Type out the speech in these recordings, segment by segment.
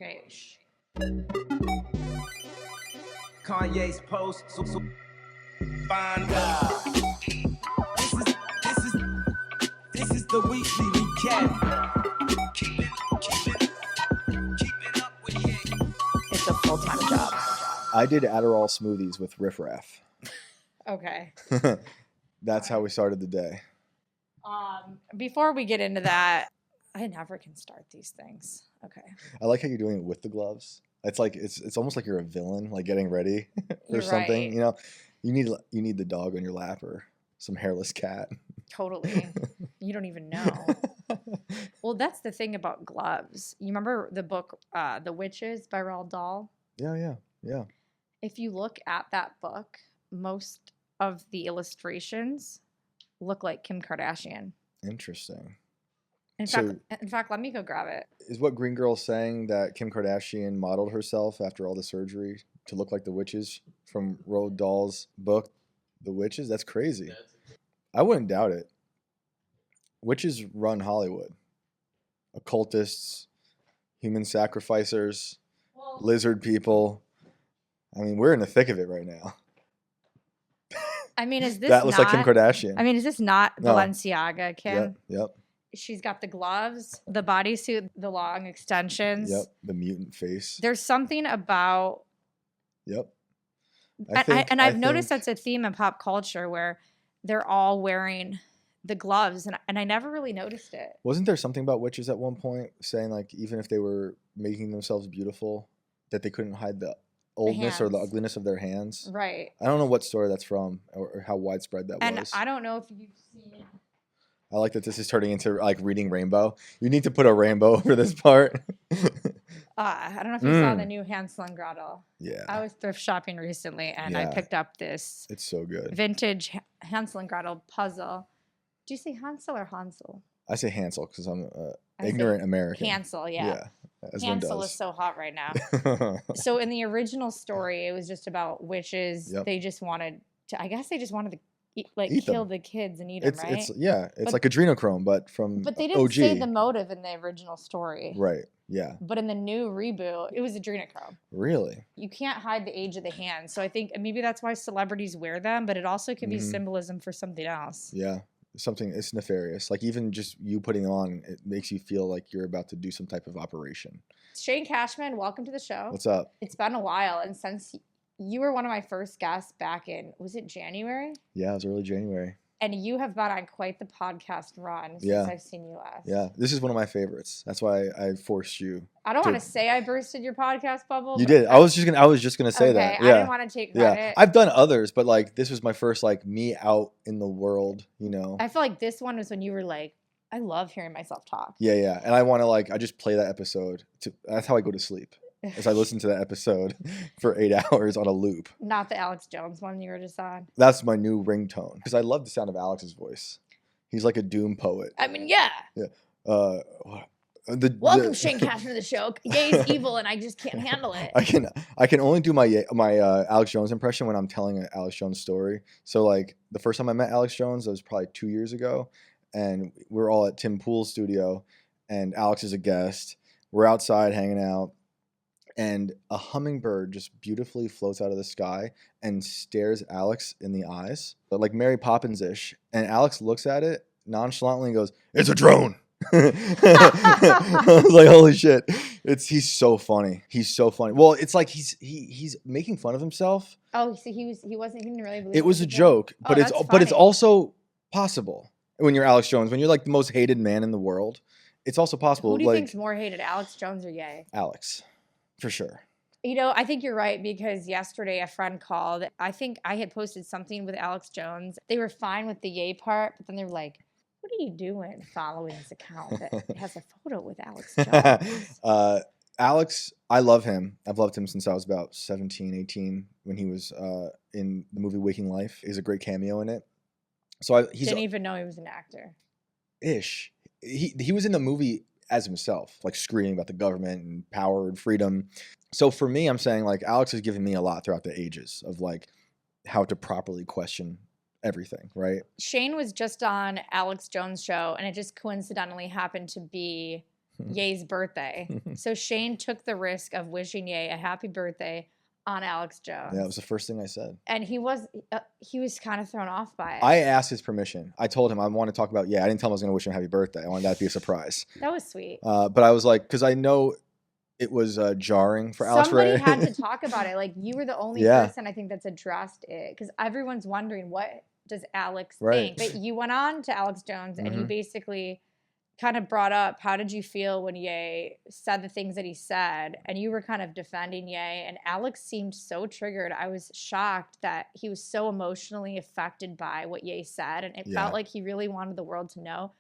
Okay. Kanyesposts, so find out. This is the weekly recap. Keeping up with it. It's a full-time job. I did adderall smoothies with Riff Raff. Okay. That's how we started the day. Before we get into that, I never can start these things. Okay. I like how you're doing it with the gloves. It's like it's almost like you're a villain, like getting ready for You're something. right. You know, you need the dog on your lap or some hairless cat. Totally. You don't even know. Well, that's the thing about gloves. You remember the book, The Witches by Roald Dahl? Yeah. If you look at that book, most of the illustrations look like Kim Kardashian. Interesting. In fact, let me go grab it. Is what Green Girl's saying that Kim Kardashian modeled herself after all the surgery to look like the witches from Roald Dahl's book, The Witches? That's crazy. I wouldn't doubt it. Witches run Hollywood. Occultists, human sacrificers, lizard people. I mean, we're in the thick of it right now. I mean, is this That looks like Kim not- Kardashian. I mean, is this not No. Balenciaga, Kim? Yep. She's got the gloves, the bodysuit, the long extensions. Yep. The mutant face. There's something about, Yep. and I've noticed that's a theme in pop culture where they're all wearing the gloves, and I never really noticed it. Wasn't there something about witches at one point saying like even if they were making themselves beautiful, that they couldn't hide the oldness or the hands. ugliness of their hands? Right. I don't know what story that's from or how widespread that And was. I don't know if you've seen. I like that this is turning into like reading Rainbow. You need to put a rainbow over this part. I don't know if you saw the new Hansel and Gretel. Yeah. I was thrift shopping recently, and I Yeah. picked up this It's so good. vintage Hansel and Gretel puzzle. Do you say Hansel or Hansel? I say Hansel because I'm I say ignorant American. Hansel, yeah. As one Hansel is does. so hot right now. So in the original story, it was just about witches. Yep. They just wanted to. I guess they just wanted to Eat kill them. the kids and eat them, right? It's But- like adrenochrome, but from But they didn't OG. say the motive in the original story. Right. Yeah. But in the new reboot, it was adrenochrome. Really. You can't hide the age of the hand. So I think maybe that's why celebrities wear them, but it also could be Mhm. symbolism for something else. Yeah. Something, it's nefarious. Like even just you putting them on, it makes you feel like you're about to do some type of operation. Shane Cashman, welcome to the show. What's up? It's been a while, and since you were one of my first guests back in, was it January? Yeah, it was early January. And you have been on quite the podcast run since Yeah. I've seen you last. Yeah, this is one of my favorites. That's why I forced you. I don't to- want to say I bursted your podcast bubble. You but did. I was just gonna say okay, that. I Yeah. didn't want to take credit. Yeah. I've done others, but like this was my first like me out in the world, you know. I feel like this one was when you were like, I love hearing myself talk. Yeah. And I want to like I just play that episode. That's how I go to sleep. As I listen to that episode for 8 hours on a loop. Not the Alex Jones one you were just on. That's my new ringtone because I love the sound of Alex's voice. He's like a doom poet. I mean, yeah. Welcome, Shane Cashman, to the show. Gay is evil, and I just can't handle it. I can only do my Alex Jones impression when I'm telling an Alex Jones story. So like the first time I met Alex Jones, that was probably 2 years ago, and we were all at Tim Pool's studio, and Alex is a guest. We're outside hanging out, and a hummingbird just beautifully floats out of the sky and stares Alex in the eyes, but like Mary Poppins-ish. And Alex looks at it nonchalantly and goes, "It's a drone." I was like, holy shit. He's so funny. He's so funny. Well, it's like he's making fun of himself. Oh, so he didn't really believe It was a joke, but it's funny. also possible when you're Alex Jones, when you're like the most hated man in the world. It's also possible. Who do you like think's more hated, Alex Jones or Ye? Alex, for sure. You know, I think you're right because yesterday a friend called. I think I had posted something with Alex Jones. They were fine with the Ye part, but then they were like, what are you doing following this account that has a photo with Alex Jones? Alex, I love him. I've loved him since I was about 17, 18 when he was in the movie Waking Life. He's a great cameo in it. So he's Didn't even know he was an actor. ish. He was in the movie as himself, like screaming about the government and power and freedom. So for me, I'm saying like Alex has given me a lot throughout the ages of like how to properly question everything, right? Shane was just on Alex Jones' show, and it just coincidentally happened to be Ye's birthday. So Shane took the risk of wishing Ye a happy birthday on Alex Jones. Yeah, it was the first thing I said. And he was kind of thrown off by it. I asked his permission. I told him I want to talk about. Yeah, I didn't tell him I was going to wish him happy birthday. I wanted that to be a surprise. That was sweet. But I was like, because I know it was jarring for Alex Somebody Ray. had to talk about it. Like, you were the only person I think that's addressed it, because everyone's wondering, what does Alex think? But you went on to Alex Jones and you basically kind of brought up, how did you feel when Ye said the things that he said? And you were kind of defending Ye, and Alex seemed so triggered. I was shocked that he was so emotionally affected by what Ye said, and it felt like he really wanted the world to know.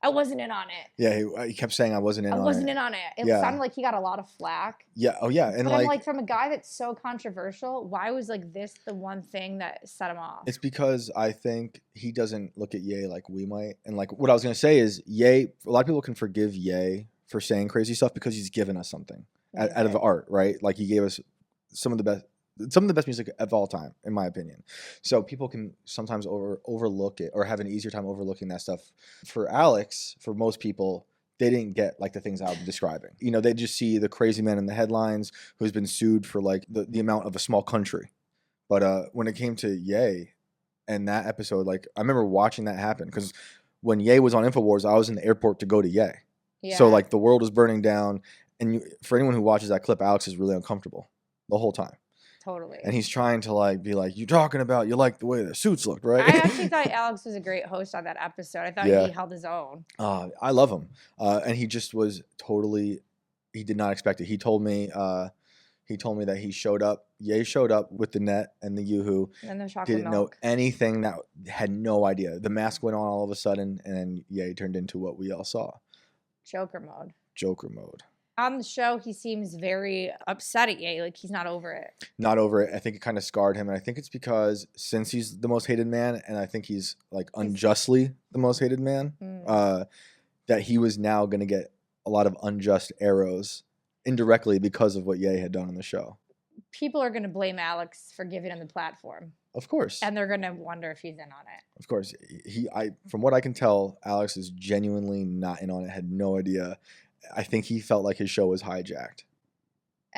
I wasn't in on it. Yeah, he kept saying I wasn't in on it. I wasn't in on it. It sounded like he got a lot of flack. Yeah, oh yeah. And but I'm like, from a guy that's so controversial, why was like this the one thing that set him off? It's because I think he doesn't look at Ye like we might. And like what I was going to say is Ye, a lot of people can forgive Ye for saying crazy stuff because he's given us something out of art, right? Like he gave us some of the best music of all time, in my opinion. So people can sometimes overlook it or have an easier time overlooking that stuff. For Alex, for most people, they didn't get like the things I'm describing. You know, they just see the crazy man in the headlines who's been sued for like the amount of a small country. But when it came to Ye and that episode, like I remember watching that happen because when Ye was on InfoWars, I was in the airport to go to Ye. Yeah. So like the world is burning down. And for anyone who watches that clip, Alex is really uncomfortable the whole time. Totally. And he's trying to like be like, you talking about, you like the way the suits looked, right? I actually thought Alex was a great host on that episode. I thought he held his own. I love him. And he just was totally, he did not expect it. He told me that he showed up, Ye showed up with the net and the Yoo-hoo. And the chocolate didn't milk. know anything, that had no idea. The mask went on all of a sudden and then Ye turned into what we all saw. Joker mode. Joker mode. On the show, he seems very upset at Ye. Like, he's not over it. Not over it. I think it kind of scarred him. And I think it's because since he's the most hated man, and I think he's like unjustly the most hated man, that he was now going to get a lot of unjust arrows indirectly because of what Ye had done on the show. People are going to blame Alex for giving him the platform. Of course. And they're going to wonder if he's in on it. Of course. From what I can tell, Alex is genuinely not in on it, had no idea. I think he felt like his show was hijacked,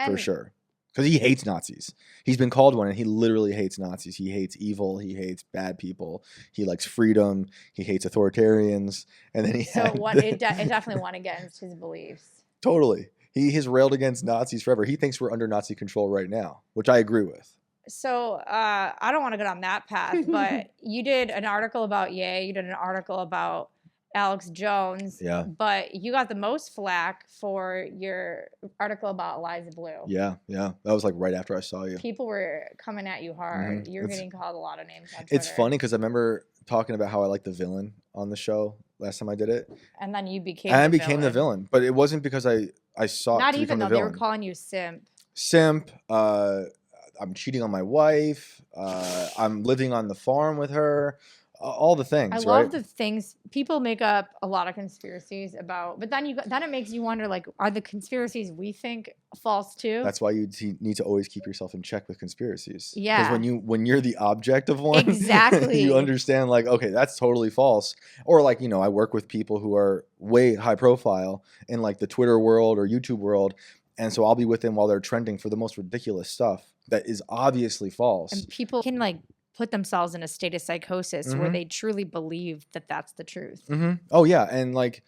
for sure. Because he hates Nazis. He's been called one, and he literally hates Nazis. He hates evil. He hates bad people. He likes freedom. He hates authoritarians. And then it definitely went against his beliefs. Totally. He has railed against Nazis forever. He thinks we're under Nazi control right now, which I agree with. So I don't want to go down that path, but you did an article about Ye. You did an article about Alex Jones. Yeah. But you got the most flack for your article about Eliza Blue. Yeah. That was like right after I saw you. People were coming at you hard. You were getting called a lot of names on Twitter. It's funny because I remember talking about how I like the villain on the show last time I did it. And then you became the villain. But it wasn't because I sought Not to even become though the villain. they were calling you simp. Simp. I'm cheating on my wife. I'm living on the farm with her. All the things. I love the things people make up a lot of conspiracies about, but then it makes you wonder, like, are the conspiracies we think false too? That's why you need to always keep yourself in check with conspiracies. Yeah. Because when you're the object of one, exactly, you understand like, okay, that's totally false. Or like, I work with people who are way high profile in like the Twitter world or YouTube world. And so I'll be with them while they're trending for the most ridiculous stuff that is obviously false. And people can like put themselves in a state of psychosis where they truly believe that that's the truth. Oh yeah. And like,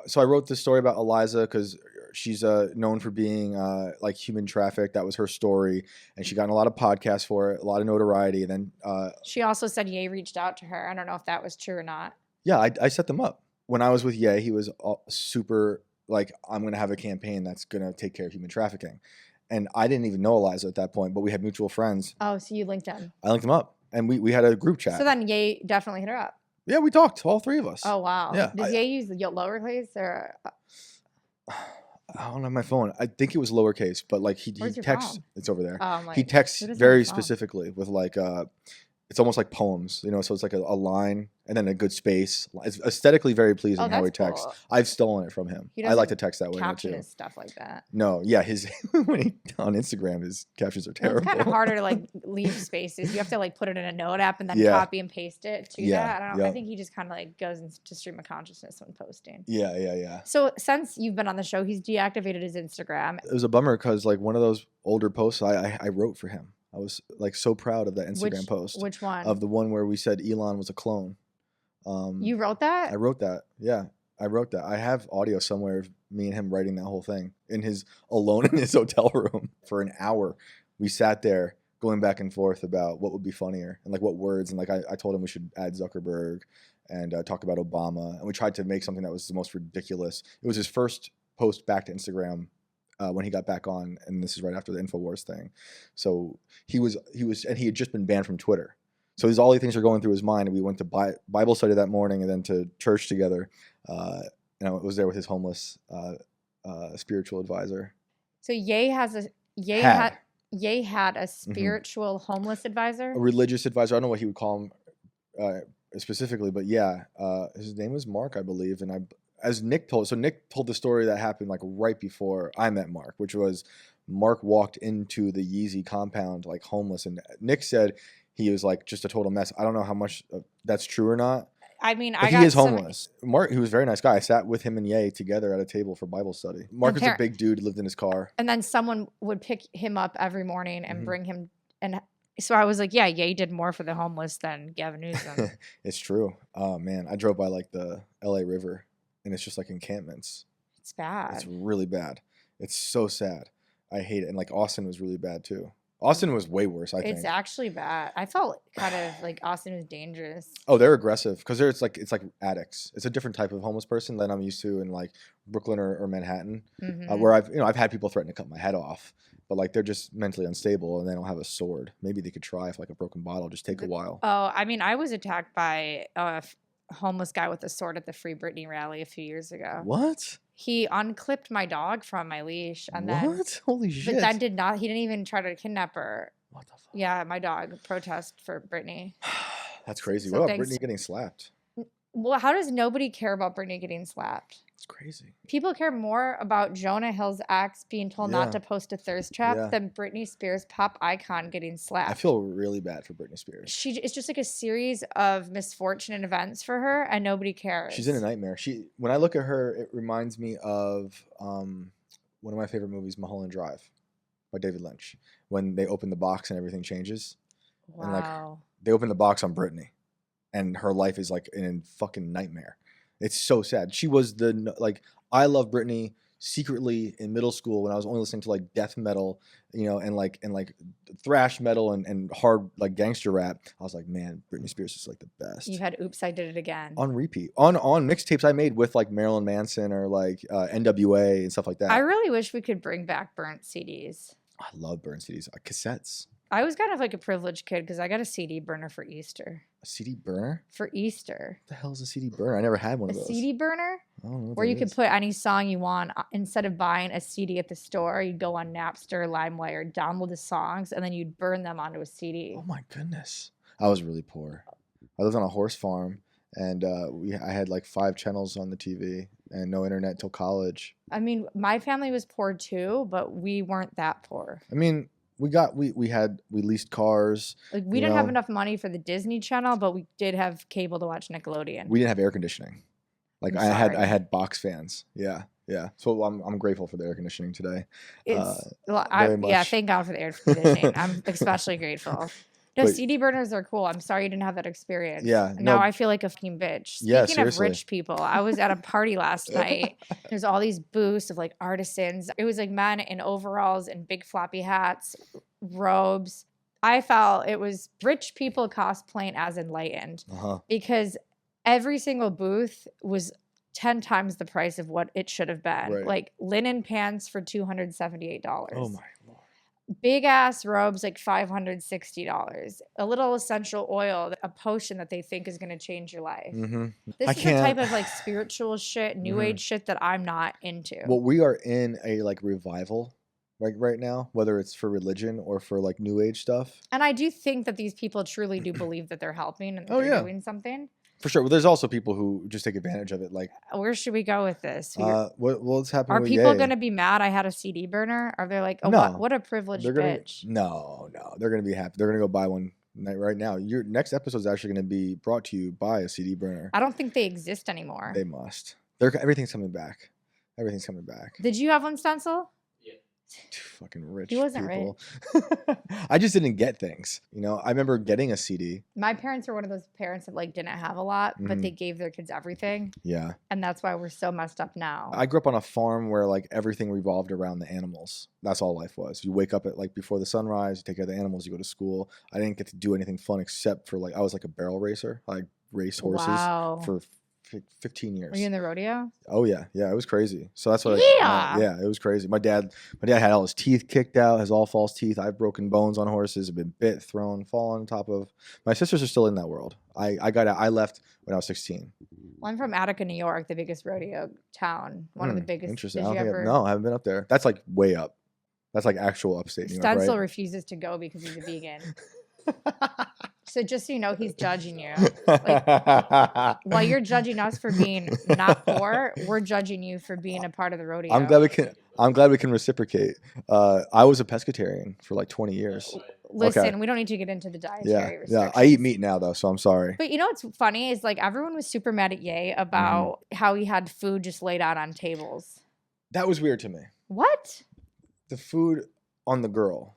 so I wrote this story about Eliza because she's known for being like human trafficked. That was her story. And she got in a lot of podcasts for it, a lot of notoriety. And then she also said Ye reached out to her. I don't know if that was true or not. Yeah, I set them up. When I was with Ye, he was super like, I'm going to have a campaign that's going to take care of human trafficking. And I didn't even know Eliza at that point, but we had mutual friends. Oh, so you linked him. I linked him up. And we had a group chat. So then Ye definitely hit her up. Yeah, we talked, all three of us. Oh, wow. Yeah, Does Ye use the lowercase or? I don't have my phone. I think it was lowercase, but like he texts. Phone? It's over there. Oh, like, he texts very specifically with like, It's almost like poems, you know. So it's like a line and then a good space. It's aesthetically very pleasing Oh, how he that's texts. cool. I've stolen it from him. He I like doesn't to text that way now caption too. his stuff like that. No, yeah, his when he on Instagram, his captions are Well, terrible. it's kind of harder to like leave spaces. You have to like put it in a note app and then Yeah. copy and paste it to Yeah, that. I don't know. I yep. think he just kind of like goes into stream of consciousness when posting. Yeah. So since you've been on the show, he's deactivated his Instagram. It was a bummer because like one of those older posts I wrote for him. I was like so proud of that Instagram post. Which one? Of the one where we said Elon was a clone. You wrote that? I wrote that. Yeah, I wrote that. I have audio somewhere of me and him writing that whole thing alone in his hotel room for an hour. We sat there going back and forth about what would be funnier and like what words. And like I told him we should add Zuckerberg and talk about Obama. And we tried to make something that was the most ridiculous. It was his first post back to Instagram when he got back on, and this is right after the InfoWars thing. So he had just been banned from Twitter. So all these things are going through his mind. And we went to Bible study that morning and then to church together. And I was there with his homeless spiritual advisor. So Ye had a spiritual homeless advisor? A religious advisor. I don't know what he would call him specifically, but yeah, his name was Mark, I believe. And as Nick told the story that happened like right before I met Mark, which was Mark walked into the Yeezy compound like homeless, and Nick said he was like just a total mess. I don't know how much that's true or not. I mean, but he is homeless. Mark, he was a very nice guy. I sat with him and Ye together at a table for Bible study. Mark was a big dude, lived in his car. And then someone would pick him up every morning and bring him. And so I was like, yeah, Ye did more for the homeless than Gavin Newsom. It's true. Oh, man. I drove by like the LA River, and it's just like encampments. It's bad. It's really bad. It's so sad. I hate it. And like Austin was really bad too. Austin was way worse, I think. It's actually bad. I felt kind of like Austin was dangerous. Oh, they're aggressive because it's like addicts. It's a different type of homeless person than I'm used to in like Brooklyn or Manhattan, where I've had people threaten to cut my head off, but like they're just mentally unstable and they don't have a sword. Maybe they could try if like a broken bottle, just take a while. Oh, I mean, I was attacked by a homeless guy with a sword at the Free Britney rally a few years ago. What? He unclipped my dog from my leash, and Holy shit! But then he didn't even try to kidnap her. What the fuck? Yeah, my dog protest for Britney. That's crazy. So what about Britney getting slapped? Well, how does nobody care about Britney getting slapped? It's crazy. People care more about Jonah Hill's ex being told not to post a thirst trap than Britney Spears' pop icon getting slapped. I feel really bad for Britney Spears. It's just like a series of misfortune and events for her, and nobody cares. She's in a nightmare. When I look at her, it reminds me of one of my favorite movies, Mulholland Drive, by David Lynch. When they open the box and everything changes. Wow. And like they open the box on Britney, and her life is like in a fucking nightmare. It's so sad. She was I love Britney secretly in middle school when I was only listening to like death metal, and like thrash metal and hard like gangster rap. I was like, man, Britney Spears is like the best. You had Oops, I Did It Again on repeat on mixtapes I made with like Marilyn Manson or like NWA and stuff like that. I really wish we could bring back burnt CDs. I love burnt CDs, cassettes. I was kind of like a privileged kid because I got a CD burner for Easter. A CD burner? For Easter. What the hell is a CD burner? I never had one of those. A CD burner? I don't know what where you that could is. put any song you want. Instead of buying a CD at the store, you'd go on Napster, LimeWire, download the songs, and then you'd burn them onto a CD. Oh my goodness. I was really poor. I lived on a horse farm, and I had like 5 channels on the TV and no internet till college. I mean, my family was poor too, but we weren't that poor. I mean, we leased cars. Like we didn't have enough money for the Disney Channel, but we did have cable to watch Nickelodeon. We didn't have air conditioning. Like I had box fans. Yeah. So I'm grateful for the air conditioning today. Very much. Yeah, thank God for the air conditioning. I'm especially grateful. No, But- CD burners are cool. I'm sorry you didn't have that experience. Yeah, Now no. I feel like a fucking bitch. Yeah, Speaking of seriously. rich people, I was at a party last night. There's all these booths of like artisans. It was like men in overalls and big floppy hats, robes. I felt it was rich people cosplaying as enlightened because every single booth was 10 times the price of what it should have been. Right. Like linen pants for $278. Oh my Lord. Big ass robes like $560. A little essential oil, a potion that they think is going to change your life. Mm-hmm. This is the type of like spiritual shit, new age shit that I'm not into. Well, we are in a like revival right now, whether it's for religion or for like new age stuff. And I do think that these people truly do believe that they're helping and that Oh, they're yeah. doing something. For sure. Well, there's also people who just take advantage of it. Like, Where should we go with this? what's happening Are with people Ye? going to be mad I had a CD burner? Are they like, oh, No. what a privileged They're gonna bitch? no, they're gonna be happy. They're gonna go buy one right now. Your next episode is actually gonna be brought to you by a CD burner. I don't think they exist anymore. They must. Everything's coming back. Everything's coming back. Did you have one stencil? Fucking rich. He wasn't people. I just didn't get things. You know, I remember getting a CD. My parents were one of those parents that like didn't have a lot, but Mhm. they gave their kids everything. Yeah. And that's why we're so messed up now. I grew up on a farm where like everything revolved around the animals. That's all life was. You wake up at like before the sunrise, you take care of the animals, you go to school. I didn't get to do anything fun except for like I was like a barrel racer. I raced horses Wow. for 15 years. Were you in the rodeo? Oh yeah, it was crazy. So that's what. Yeah. Yeah, it was crazy. My dad had all his teeth kicked out, his all false teeth. I've broken bones on horses. I've been bit, thrown, fallen on top of. My sisters are still in that world. I got out. I left when I was 16. Well, I'm from Attica, New York, the biggest rodeo town. One of the biggest. Interesting. Did you ever? No, I haven't been up there. That's like way up. That's like actual upstate New York, Stencil right? refuses to go because he's a vegan. So just so you know, he's judging you. While you're judging us for being not poor, we're judging you for being a part of the rodeo. I'm glad we can reciprocate. I was a pescatarian for like 20 years. Listen, Okay. we don't need to get into the dietary Yeah. restrictions. I eat meat now though, so I'm sorry. But you know what's funny is like everyone was super mad at Ye about how he had food just laid out on tables. That was weird to me. What? The food on the girl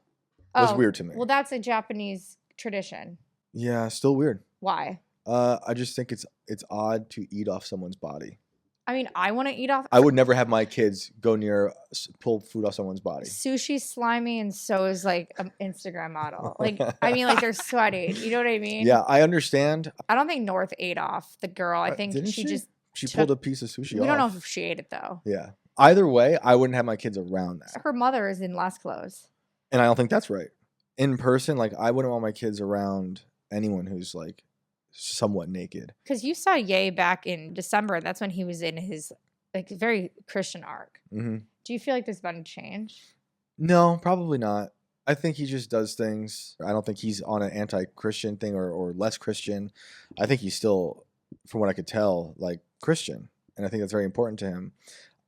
was weird to me. Well, that's a Japanese tradition. Yeah, still weird. Why? I just think it's odd to eat off someone's body. I mean, I want to eat off. I would never have my kids go near pull food off someone's body. Sushi's slimy, and so is like an Instagram model. Like, I mean, like they're sweaty. You know what I mean? Yeah, I understand. I don't think North ate off the girl. I think Didn't she she? just. She took- pulled a piece of sushi We off. don't know if she ate it though. Yeah. Either way, I wouldn't have my kids around that. Her mother is in less clothes. And I don't think that's right. In person, like I wouldn't want my kids around anyone who's like somewhat naked. Because you saw Ye back in December. That's when he was in his like very Christian arc. Mm-hmm. Do you feel like there's been a change? No, probably not. I think he just does things. I don't think he's on an anti-Christian thing or less Christian. I think he's still, from what I could tell, like Christian. And I think that's very important to him.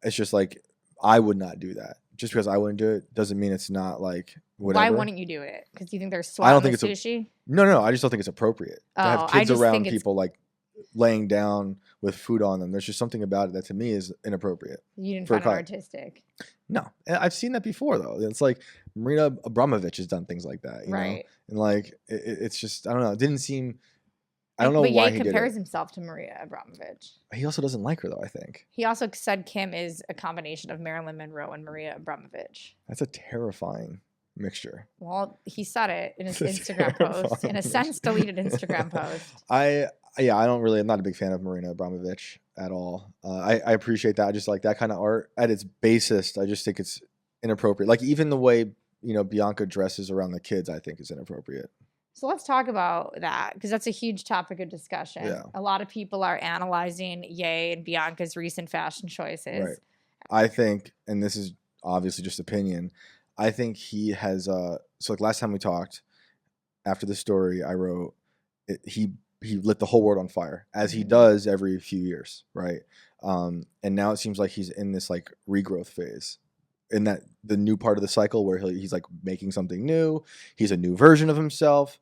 It's just like, I would not do that. Just because I wouldn't do it doesn't mean it's not like whatever. Why wouldn't you do it? Because you think there's sweat I don't on think the it's sushi? No. I just don't think it's appropriate to Oh, have I kids just around think it's- people like laying down with food on them. There's just something about it that to me is inappropriate. You didn't For a find it cut. artistic. No, and I've seen that before though. It's like Marina Abramovich has done things like that, you know? Right. And like it's just I don't know. It didn't seem. I don't know But why Ye he did compares it. himself to Maria Abramovich. He also doesn't like her though. I think He also said Kim is a combination of Marilyn Monroe and Maria Abramovich. that's a terrifying mixture. Well, he said it in his It's Instagram post, in a terrifying. since deleted Instagram post. I don't really. I'm not a big fan of Marina Abramovich at all. I appreciate that. I just like that kind of art at its basest. I just think it's inappropriate. Like even the way Bianca dresses around the kids, I think is inappropriate. So let's talk about that because that's a huge topic of discussion. Yeah. A lot of people are analyzing Ye and Bianca's recent fashion choices. Right. I think, and this is obviously just opinion, I think he has. So like last time we talked, after the story, I wrote he lit the whole world on fire as he does every few years, right? And now it seems like he's in this like regrowth phase. In that the new part of the cycle where he's like making something new, he's a new version of himself.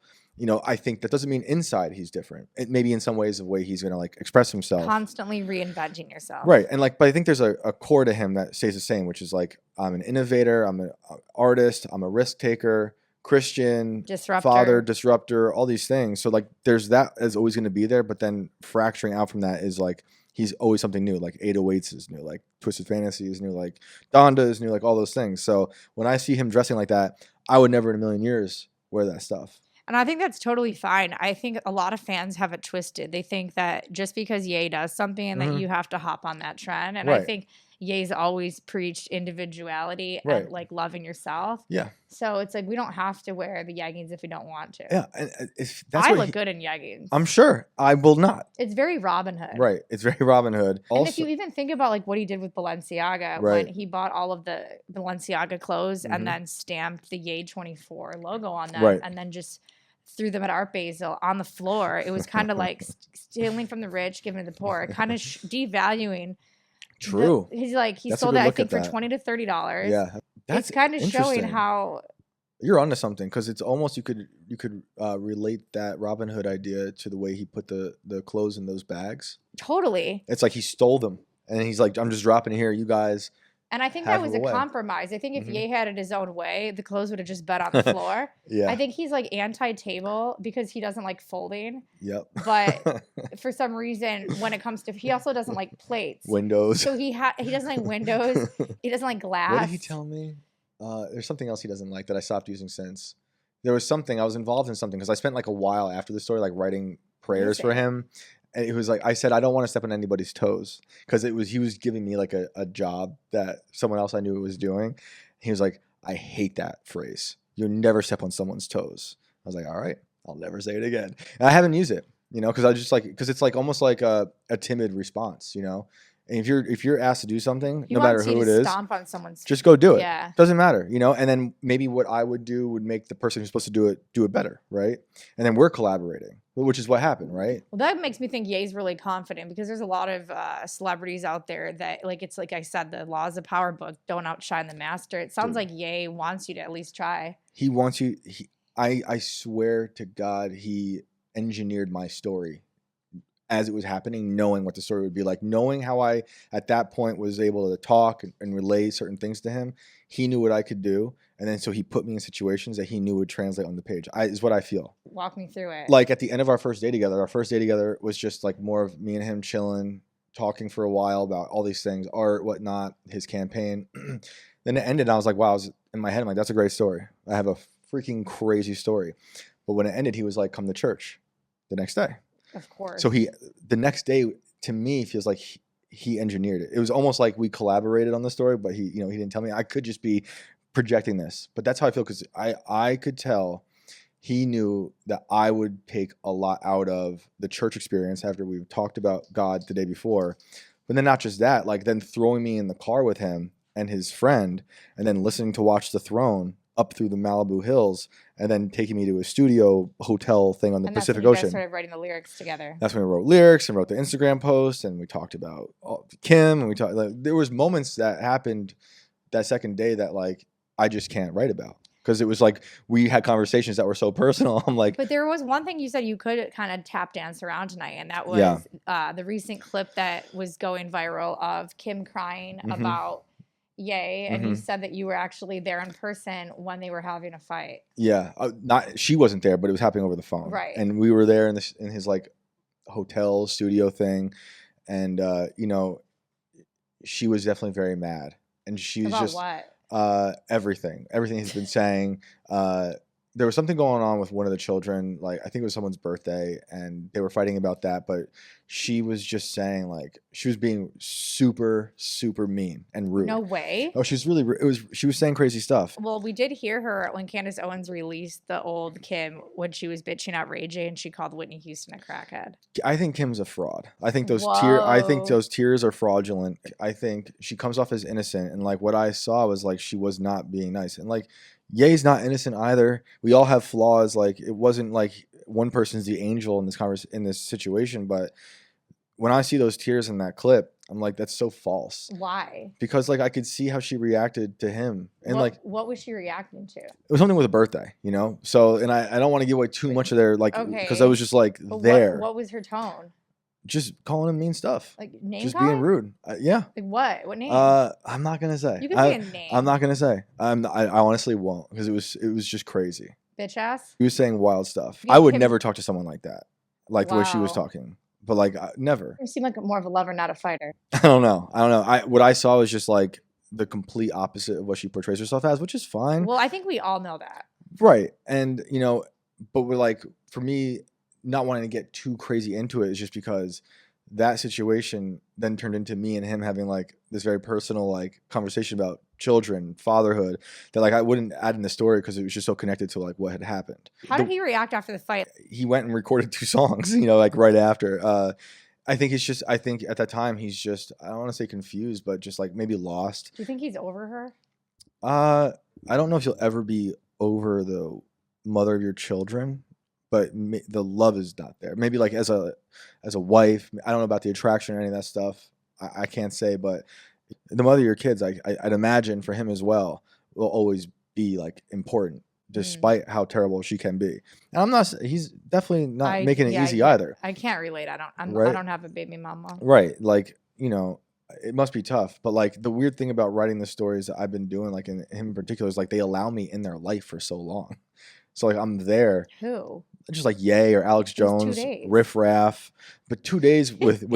I think that doesn't mean inside he's different. It maybe in some ways the way he's gonna like express himself. Constantly reinventing yourself. Right. And like, but I think there's a core to him that stays the same, which is like, I'm an innovator, I'm an artist, I'm a risk taker, Christian, Disruptor. father, disruptor, all these things. So like there's that is always gonna be there, but then fracturing out from that is like he's always something new, like 808s is new, like Twisted Fantasy is new, like Donda is new, like all those things. So when I see him dressing like that, I would never in a million years wear that stuff. And I think that's totally fine. I think a lot of fans have it twisted. They think that just because Ye does something that you have to hop on that trend. And I Right. think Ye's always preached individuality Right. and like loving yourself. Yeah. So it's like we don't have to wear the jeggings if we don't want to. Yeah. And that's I what look good in jeggings. I'm sure. I will not. It's very Robin Hood. Right. It's very Robin Hood. And if you even think about like what he did with Balenciaga Right. when he bought all of the Balenciaga clothes Mhm. and then stamped the Ye 24 logo on them Right. and then just threw them at Art Basel on the floor. It was kind of like stealing from the rich, giving to the poor, kind of devaluing. True. He's like he That's a sold good it I look think at for that. $20 to $30. Yeah. That's It's kind of showing interesting. how You're onto something because it's almost you could relate that Robin Hood idea to the way he put the clothes in those bags. totally. It's like he stole them and he's like, I'm just dropping it here, you guys. And I think Half that was of a the way. compromise. I think if Mhm. Ye had it his own way, the clothes would have just been on the floor. Yeah. I think he's like anti-table because he doesn't like folding. Yep. But for some reason, when it comes to, he also doesn't like plates. Windows. So he doesn't like windows. He doesn't like glass. What did he tell me? There's something else he doesn't like that I stopped using since. There was something, I was involved in something because I spent like a while after the story, like writing prayers for him. And it was like, I said, I don't want to step on anybody's toes because he was giving me like a job that someone else I knew was doing. He was like, I hate that phrase. You'll never step on someone's toes. I was like, all right, I'll never say it again. And I haven't used it, because I just like, because it's like almost like a timid response, And if you're asked to do something, He no matter wants you who it to is, stomp on someone's. just go do it. Yeah. Doesn't matter, And then maybe what I would do would make the person who's supposed to do it better, right? And then we're collaborating, which is what happened, right? Well, that makes me think Ye's really confident because there's a lot of celebrities out there that, like, it's like I said, the laws of power book don't outshine the master. It sounds Dude. like Ye wants you to at least try. He wants you. I swear to God, he engineered my story as it was happening, knowing what the story would be like, knowing how I, at that point, was able to talk and relay certain things to him. He knew what I could do. And then so he put me in situations that he knew would translate on the page. Is what I feel. Walk me through it. Like at the end of our first day together was just like more of me and him chilling, talking for a while about all these things, art, whatnot, his campaign. Then it ended and I was like, wow, I was in my head, I'm like, that's a great story. I have a freaking crazy story. But when it ended, he was like, come to church the next day. Of course. So the next day to me feels like he engineered it. It was almost like we collaborated on the story, but he didn't tell me. I could just be projecting this, but that's how I feel because I could tell he knew that I would take a lot out of the church experience after we've talked about God the day before. But then not just that, like then throwing me in the car with him and his friend, and then listening to Watch the Throne up through the Malibu hills, and then taking me to a studio hotel thing on the Pacific Ocean. Ocean. Started writing the lyrics together. That's when we wrote lyrics and wrote the Instagram post, and we talked about Kim, and we talked. Like, there was moments that happened that second day that like I just can't write about because it was like we had conversations that were so personal. I'm like, but there was one thing you said you could kind of tap dance around tonight, and that was the recent clip that was going viral of Kim crying about Ye, and you said that you were actually there in person when they were having a fight. Yeah, she wasn't there, but it was happening over the phone, right? And we were there in his like hotel studio thing, and she was definitely very mad, and she was about just what? Everything he's been saying. There was something going on with one of the children, like I think it was someone's birthday, and they were fighting about that. But she was just saying, like, she was being super, super mean and rude. No way. Oh, she was really. She was saying crazy stuff. Well, we did hear her when Candace Owens released the old Kim when she was bitching out Ray J, and she called Whitney Houston a crackhead. I think Kim's a fraud. I think those Whoa. tears are fraudulent. I think she comes off as innocent, and like what I saw was like she was not being nice, and like Ye's not innocent either. We all have flaws. Like it wasn't like one person's the angel in this situation, but when I see those tears in that clip, I'm like, that's so false. Why? Because like I could see how she reacted to him, and what was she reacting to? It was something with a birthday, So, and I don't want to give away too much of their like because I was just like there. What was her tone? Just calling him mean stuff. Like name just calling? being rude. Yeah. Like what? What name? I'm not gonna say. You can say a name. I'm not gonna say. I honestly won't because it was just crazy. Bitch ass. He was saying wild stuff. Yeah, I would never talk to someone like that, like the way she was Wow. talking. But like never. You seem like more of a lover, not a fighter. I don't know. What I saw was just like the complete opposite of what she portrays herself as, which is fine. Well, I think we all know that. Right. And but we're like, for me, not wanting to get too crazy into it is just because that situation then turned into me and him having like this very personal like conversation about children, fatherhood, that like I wouldn't add in the story because it was just so connected to like what had happened. How did he react after the fight? He went and recorded 2 songs, you know, like right after. I think I think at that time he's just, I don't want to say confused, but just like maybe lost. Do you think he's over her? I don't know if you'll ever be over the mother of your children, but the love is not there. Maybe like as a wife, I don't know about the attraction or any of that stuff. I can't say, but the mother of your kids, I'd imagine for him as well, will always be like important, despite how terrible she can be. And I'm not. He's definitely not making it easy either. I can't relate. I Right? don't have a baby mama. Right. Like, you know, it must be tough. But like the weird thing about writing the stories that I've been doing, like in him in particular, is like they allow me in their life for so long. So like I'm there. Who? Just like Ye or Alex It was 2 Jones, days. Riff Raff, but 2 days with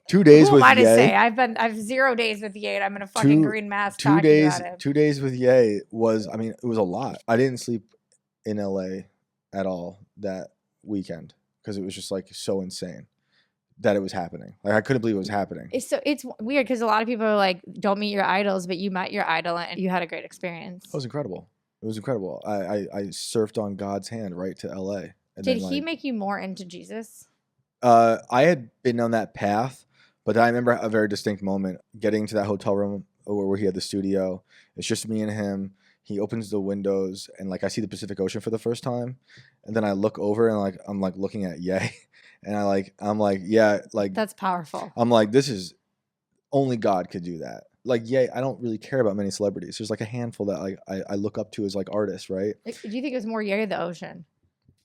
2 days Who with am I to say? Ye. I've 0 days with Ye. I'm in a fucking green mask Two talking days, about him. 2 days with Ye was, I mean, it was a lot. I didn't sleep in LA at all that weekend because it was just like so insane that it was happening. Like I couldn't believe it was happening. It's weird because a lot of people are like, don't meet your idols, but you met your idol and you had a great experience. It was incredible. It was incredible. I surfed on God's hand right to LA. And Did then, he like, make you more into Jesus? I had been on that path, but I remember a very distinct moment getting to that hotel room where he had the studio. It's just me and him. He opens the windows and like I see the Pacific Ocean for the first time, and then I look over and like I'm like looking at Ye, and I'm like yeah, like That's powerful. I'm like, this is only God could do that. Like Ye, I don't really care about many celebrities. There's like a handful that like I look up to as like artists, right? Like, do you think it was more Ye or the ocean?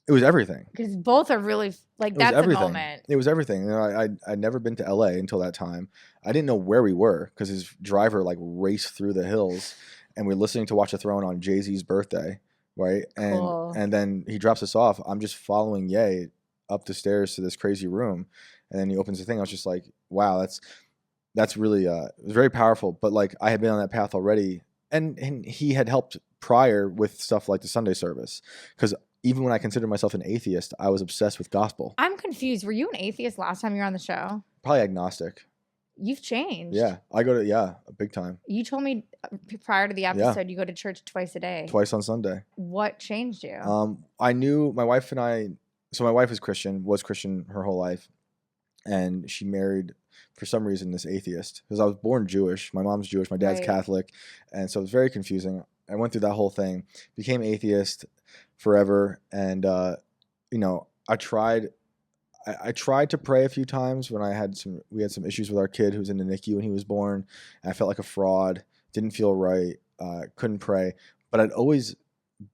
It was everything. Because both are really like It was that's everything. a moment. It was everything. You know, I'd never been to LA until that time. I didn't know where we were because his driver like raced through the hills, and we're listening to Watch the Throne on Jay-Z's birthday, right? Cool. And then he drops us off. I'm just following Ye up the stairs to this crazy room, and then he opens the thing. I was just like, wow, that's really it was very powerful. But like I had been on that path already, and he had helped prior with stuff like the Sunday service, because even when I considered myself an atheist, I was obsessed with gospel. I'm confused. Were you an atheist last time you were on the show? Probably agnostic. You've changed. Yeah, I go to big time. You told me prior to the episode you go to church twice a day. Twice on Sunday. What changed you? I knew my wife and I. So my wife was Christian her whole life, and she married for some reason this atheist because I was born Jewish. My mom's Jewish, my dad's Right. Catholic, and so it was very confusing. I went through that whole thing, became atheist forever, and you know, I tried to pray a few times when we had some issues with our kid who was in the NICU when he was born. And I felt like a fraud, didn't feel right, couldn't pray. But I'd always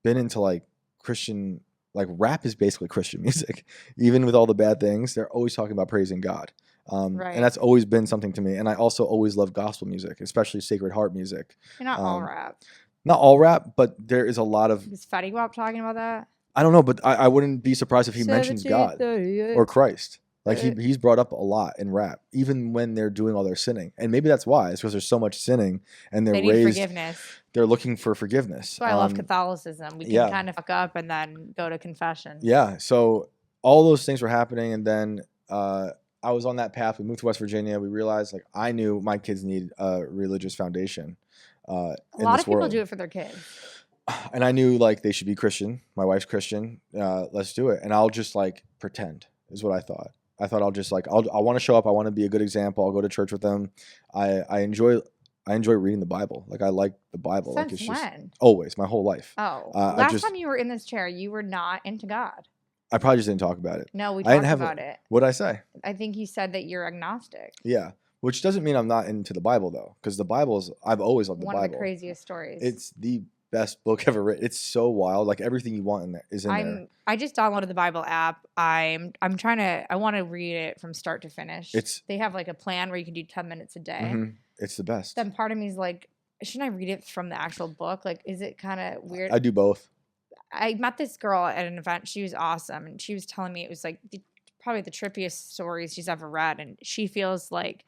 been into like Christian, like rap is basically Christian music. Even with all the bad things, they're always talking about praising God. Right. And that's always been something to me. And I also always love gospel music, especially Sacred Heart music. You're not all rap. Not all rap, but there is a lot of, Is Fetty Wap talking about that? I don't know, but I wouldn't be surprised if he mentions God 1738. or Christ. Like he's brought up a lot in rap, even when they're doing all their sinning. And maybe that's why. It's because there's so much sinning and They need forgiveness. they're looking for forgiveness. That's why I love Catholicism. We can kind of fuck up and then go to confession. Yeah. So all those things were happening. And then I was on that path. We moved to West Virginia. We realized like I knew my kids need a religious foundation. A lot of people do it for their kids. And I knew like they should be Christian. My wife's Christian. Let's do it. And I'll just like pretend is what I thought. I thought I'll just like I want to show up. I want to be a good example. I'll go to church with them. I enjoy reading the Bible. Like I like the Bible. Since like it's when? just always my whole life. Oh, last time you were in this chair, you were not into God. I probably just didn't talk about it. No, we I didn't talked have about it. What did I say? I think you said that you're agnostic. Yeah, which doesn't mean I'm not into the Bible though, because the Bible's I've always loved the Bible. One of the craziest stories. It's the best book ever written. It's so wild. Like everything you want in there is in there. I just downloaded the Bible app. I want to read it from start to finish. They have like a plan where you can do 10 minutes a day. Mm-hmm. It's the best. Then part of me is like, shouldn't I read it from the actual book? Like, is it kind of weird? I do both. I met this girl at an event. She was awesome. And she was telling me it was like probably the trippiest stories she's ever read. And she feels like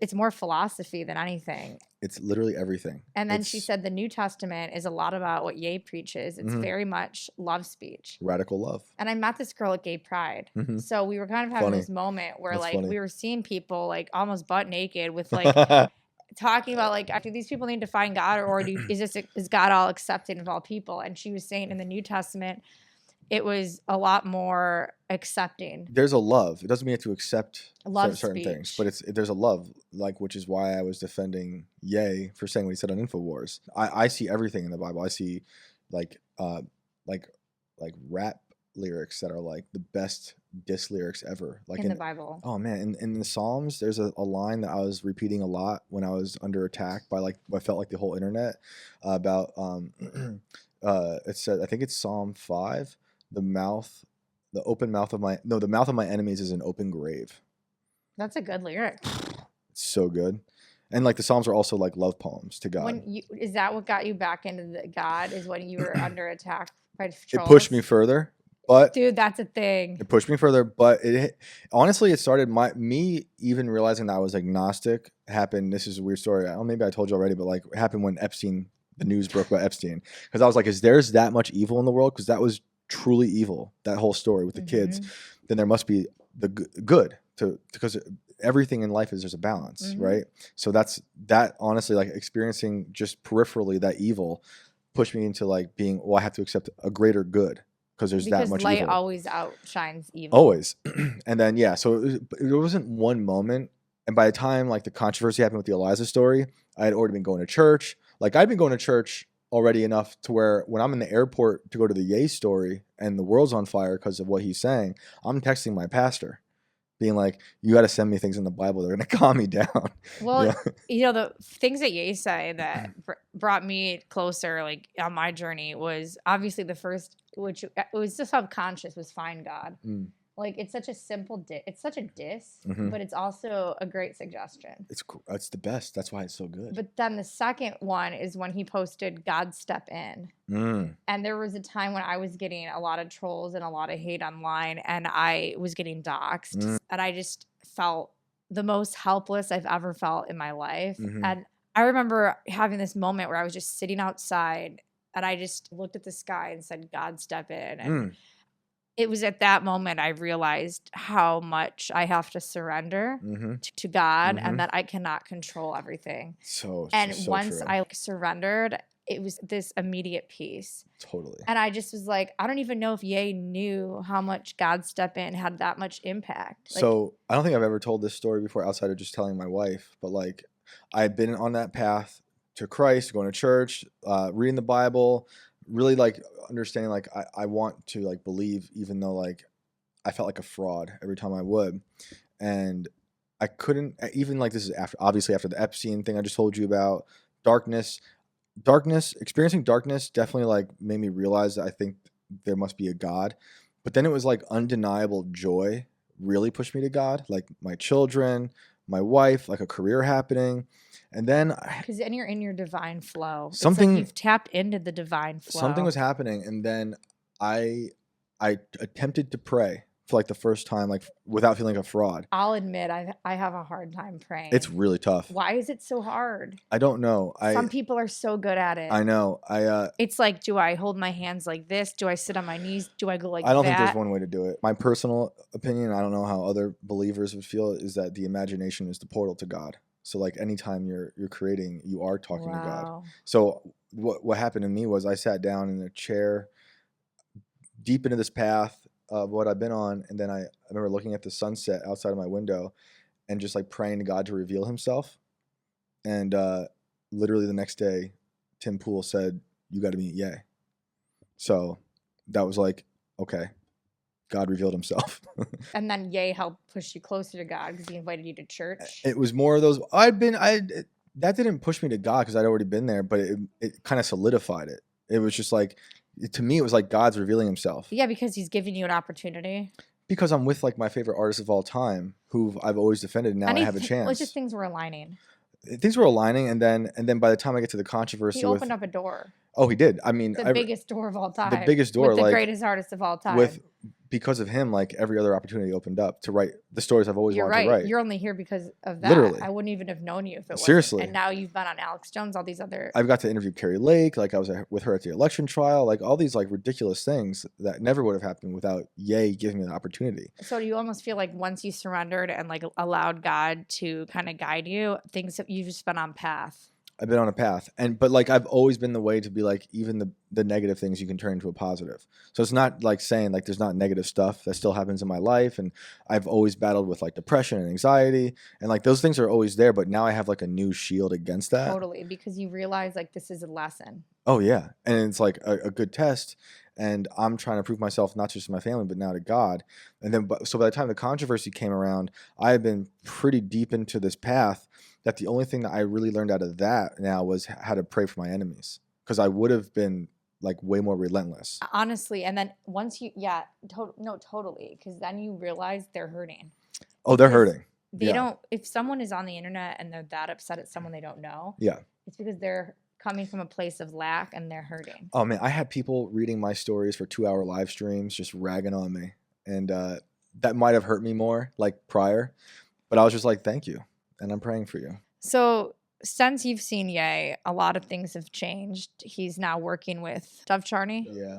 It's more philosophy than anything. It's literally everything. And then she said the New Testament is a lot about what Ye preaches. It's very much love speech. Radical love. And I met this girl at Gay Pride. Mhm. So we were kind of having Funny. this moment where That's like funny. we were seeing people like almost butt naked with like talking about like, do these people need to find God, or is God all accepting of all people? And she was saying in the New Testament, it was a lot more accepting. There's a love. It doesn't mean you have to accept Love certain things, speech. but there's a love, like, which is why I was defending Ye for saying what he said on Infowars. I see everything in the Bible. I see like rap lyrics that are like the best diss lyrics ever. Like in the Bible. Oh man, in the Psalms, there's a line that I was repeating a lot when I was under attack by like what felt like the whole internet about it said, I think it's Psalm 5, the mouth of my enemies is an open grave. That's a good lyric. It's so good. And like the Psalms are also like love poems to God. Is that what got you back into the God, is when you were under attack by trolls? It pushed me further. But dude, that's a thing. It pushed me further, but honestly, it started me even realizing that I was agnostic happened. This is a weird story. Maybe I told you already, but like it happened when the news broke about Epstein. Because I was like, is there's that much evil in the world? Because that was truly evil, that whole story with the kids. Then there must be the good because everything in life there's a balance, right? So that honestly, like experiencing just peripherally that evil pushed me into like being, I have to accept a greater good. Because that much light evil. always outshines evil. Always. And then, yeah, so it wasn't one moment. And by the time like the controversy happened with the Eliza story, I had already been going to church. Like I'd been going to church already enough to where when I'm in the airport to go to the Ye story and the world's on fire because of what he's saying, I'm texting my pastor being like, you got to send me things in the Bible. They're going to calm me down. Well, the things that Ye say that brought me closer, like on my journey, was obviously the first, which it was just subconscious, was find God. Like it's such a simple it's such a diss, but it's also a great suggestion. It's cool. It's the best. That's why it's so good. But then the second one is when he posted God Step In. And there was a time when I was getting a lot of trolls and a lot of hate online, and I was getting doxxed. And I just felt the most helpless I've ever felt in my life. And I remember having this moment where I was just sitting outside and I just looked at the sky and said, God Step In. And it was at that moment I realized how much I have to surrender to God and that I cannot control everything. Once true. I surrendered, it was this immediate peace. Totally. And I just was like, I don't even know if Ye knew how much God Step In had that much impact. So I don't think I've ever told this story before outside of just telling my wife, but like I've been on that path to Christ, going to church, reading the Bible, really like understanding like I want to like believe, even though like I felt like a fraud every time I would. And I couldn't, even like this is obviously after the Epstein thing I just told you about, experiencing darkness definitely like made me realize that I think there must be a God. But then it was like undeniable joy really pushed me to God, like my children, my wife, like a career happening. And then because then you're in your divine flow. Something, like you've tapped into the divine flow. Something was happening, and then I attempted to pray for like the first time, like without feeling like a fraud. I'll admit I have a hard time praying. It's really tough. Why is it so hard? I don't know. Some people are so good at it. I know. It's like, do I hold my hands like this? Do I sit on my knees? Do I go like that? I don't think there's one way to do it. My personal opinion, I don't know how other believers would feel, is that the imagination is the portal to God. So like anytime you're creating, you are talking to God. So what happened to me was I sat down in a chair deep into this path of what I've been on, and then I remember looking at the sunset outside of my window and just like praying to God to reveal himself. And literally the next day, Tim Pool said, you got to meet Ye. So that was like, okay, God revealed himself. And then Ye helped push you closer to God because he invited you to church. It was more of those, that didn't push me to God because I'd already been there, but it kind of solidified it. It was just like, to me, it was like God's revealing himself. Yeah, because he's giving you an opportunity. Because I'm with like my favorite artists of all time who I've always defended, and now I have a chance. Well, it's just things were aligning. Things were aligning, and then by the time I get to the controversy, he opened up a door. Oh, he did. I mean, the biggest door of all time. The biggest door, with the greatest artist of all time. With because of him, like every other opportunity opened up to write the stories I've always You're wanted right. to write. You're only here because of that. Literally. I wouldn't even have known you if it wasn't. Seriously. And now you've been on Alex Jones, all these other. I've got to interview Carrie Lake, like I was with her at the election trial, like all these like ridiculous things that never would have happened without Ye giving me the opportunity. So do you almost feel like once you surrendered and like allowed God to kind of guide you, things that you've just been on path? I've been on a path, but like I've always been the way to be like even the negative things you can turn into a positive. So it's not like saying like there's not negative stuff that still happens in my life, and I've always battled with like depression and anxiety, and like those things are always there. But now I have like a new shield against that. Totally, because you realize like this is a lesson. Oh yeah, and it's like a good test, and I'm trying to prove myself not just to my family but now to God. And then so by the time the controversy came around, I had been pretty deep into this path. That the only thing that I really learned out of that now was how to pray for my enemies, because I would have been like way more relentless. Honestly, and then once you, totally, because then you realize they're hurting. Oh, they're hurting. They don't. If someone is on the internet and they're that upset at someone they don't know, it's because they're coming from a place of lack and they're hurting. Oh man, I had people reading my stories for 2-hour live streams, just ragging on me, and that might have hurt me more like prior, but I was just like, thank you. And I'm praying for you. So since you've seen Ye, a lot of things have changed. He's now working with Dove Charney. Yeah.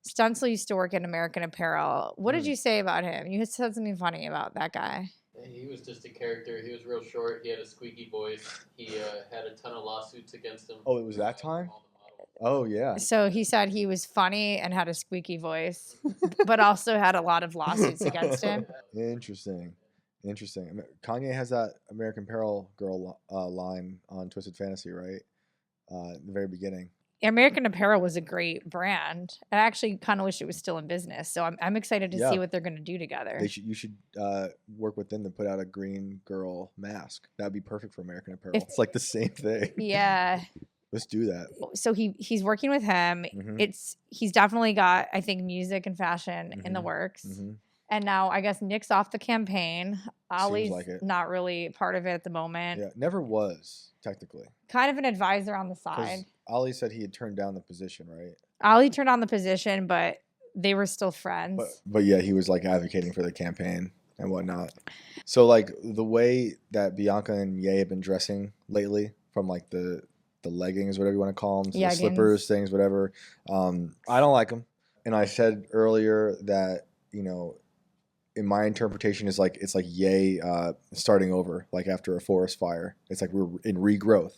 Stuntzel used to work at American Apparel. What did you say about him? You said something funny about that guy. He was just a character. He was real short. He had a squeaky voice. He had a ton of lawsuits against him. Oh, it was that time? Oh, yeah. So he said he was funny and had a squeaky voice, but also had a lot of lawsuits against him. Interesting. Kanye has that American Apparel girl line on Twisted Fantasy, right? In the very beginning. American Apparel was a great brand. I actually kind of wish it was still in business. So I'm excited to see what they're going to do together. You should work with them to put out a green girl mask. That'd be perfect for American Apparel. It's like the same thing. Yeah. Let's do that. So he's working with him. Mm-hmm. He's definitely got, I think, music and fashion in the works. Mm-hmm. And now I guess Nick's off the campaign. Ollie's like it. not really part of it at the moment. Yeah, never was, technically. Kind of an advisor on the side. Ollie said he had turned down the position, right? Ollie turned on the position, but they were still friends. But yeah, he was like advocating for the campaign and whatnot. So like the way that Bianca and Ye have been dressing lately, from like the leggings, whatever you want to call them, the slippers, things, whatever. I don't like them. And I said earlier that, in my interpretation is like it's like Ye starting over, like after a forest fire. It's like we're in regrowth.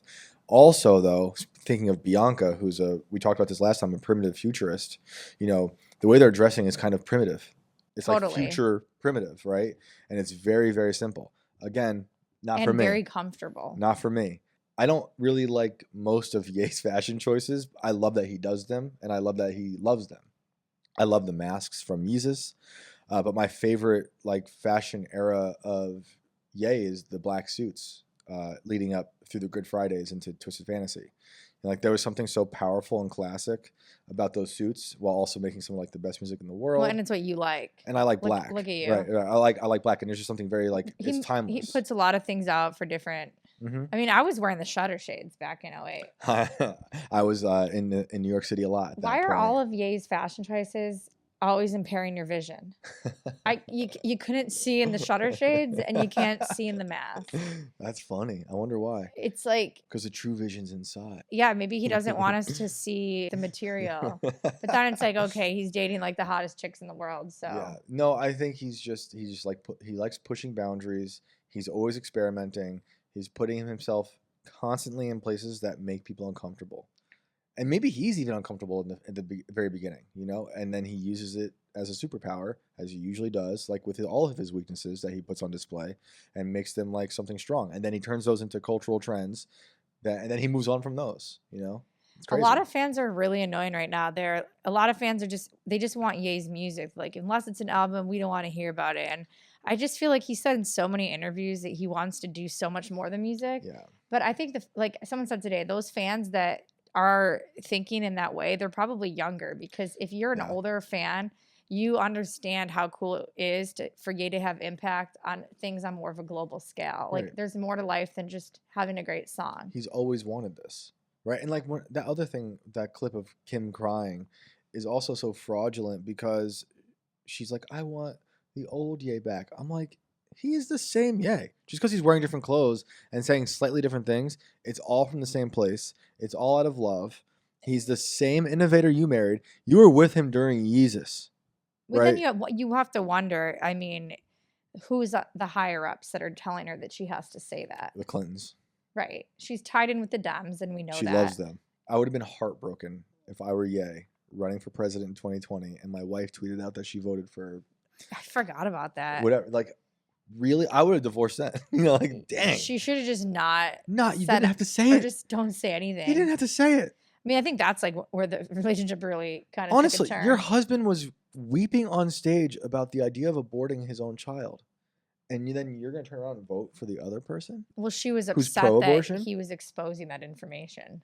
Also, though, thinking of Bianca, we talked about this last time, a primitive futurist. The way they're dressing is kind of primitive. It's like future primitive, right? And it's very, very simple. Again, not for me. And very comfortable. Not for me. I don't really like most of Ye's fashion choices. I love that he does them, and I love that he loves them. I love the masks from Yeezus. But my favorite like fashion era of Ye is the black suits leading up through the Good Fridays into Twisted Fantasy. Like there was something so powerful and classic about those suits, while also making some of like the best music in the world. Well, and it's what you like. And I like black. Look at you. Right. I like black, and there's just something very like it's timeless. He puts a lot of things out for different. Mm-hmm. I mean, I was wearing the Shutter Shades back in 08. I was in New York City a lot. Why are all of Ye's fashion choices always impairing your vision? You couldn't see in the Shutter Shades, and you can't see in the mask. That's funny. I wonder why. It's like because the true vision's inside. Yeah, maybe he doesn't want us to see the material. But then it's like, okay, he's dating like the hottest chicks in the world. So yeah, no, I think he's just like he likes pushing boundaries. He's always experimenting. He's putting himself constantly in places that make people uncomfortable. And maybe he's even uncomfortable in the very beginning, and then he uses it as a superpower, as he usually does, like with all of his weaknesses that he puts on display, and makes them like something strong. And then he turns those into cultural trends, and then he moves on from those, It's crazy. A lot of fans are really annoying right now. A lot of fans they just want Ye's music. Like, unless it's an album, we don't want to hear about it. And I just feel like he said in so many interviews that he wants to do so much more than music. Yeah. But I think like someone said today, those fans that are thinking in that way, they're probably younger, because if you're an older fan, you understand how cool it is for Ye to have impact on things on more of a global scale. Like there's more to life than just having a great song. He's always wanted this, right? And like that other thing, that clip of Kim crying is also so fraudulent, because she's like, I want the old Ye back. I'm like, he is the same Ye. Just because he's wearing different clothes and saying slightly different things, it's all from the same place. It's all out of love. He's the same innovator you married. You were with him during Yeezus. But Right? then you have to wonder, I mean, who's the higher ups that are telling her that she has to say that? The Clintons. Right. She's tied in with the Dems, and we know She that. loves them. I would have been heartbroken if I were Ye running for president in 2020 and my wife tweeted out that she voted for I forgot about that. whatever. Like, really? I would have divorced that. Like, dang. She should have just not. You said didn't have to say or it. just don't say anything. You didn't have to say it. I mean, I think that's like where the relationship really kind of Honestly, took a turn. your husband was weeping on stage about the idea of aborting his own child. And then you're going to turn around and vote for the other person? Well, she was Who's upset that pro-abortion? he was exposing that information.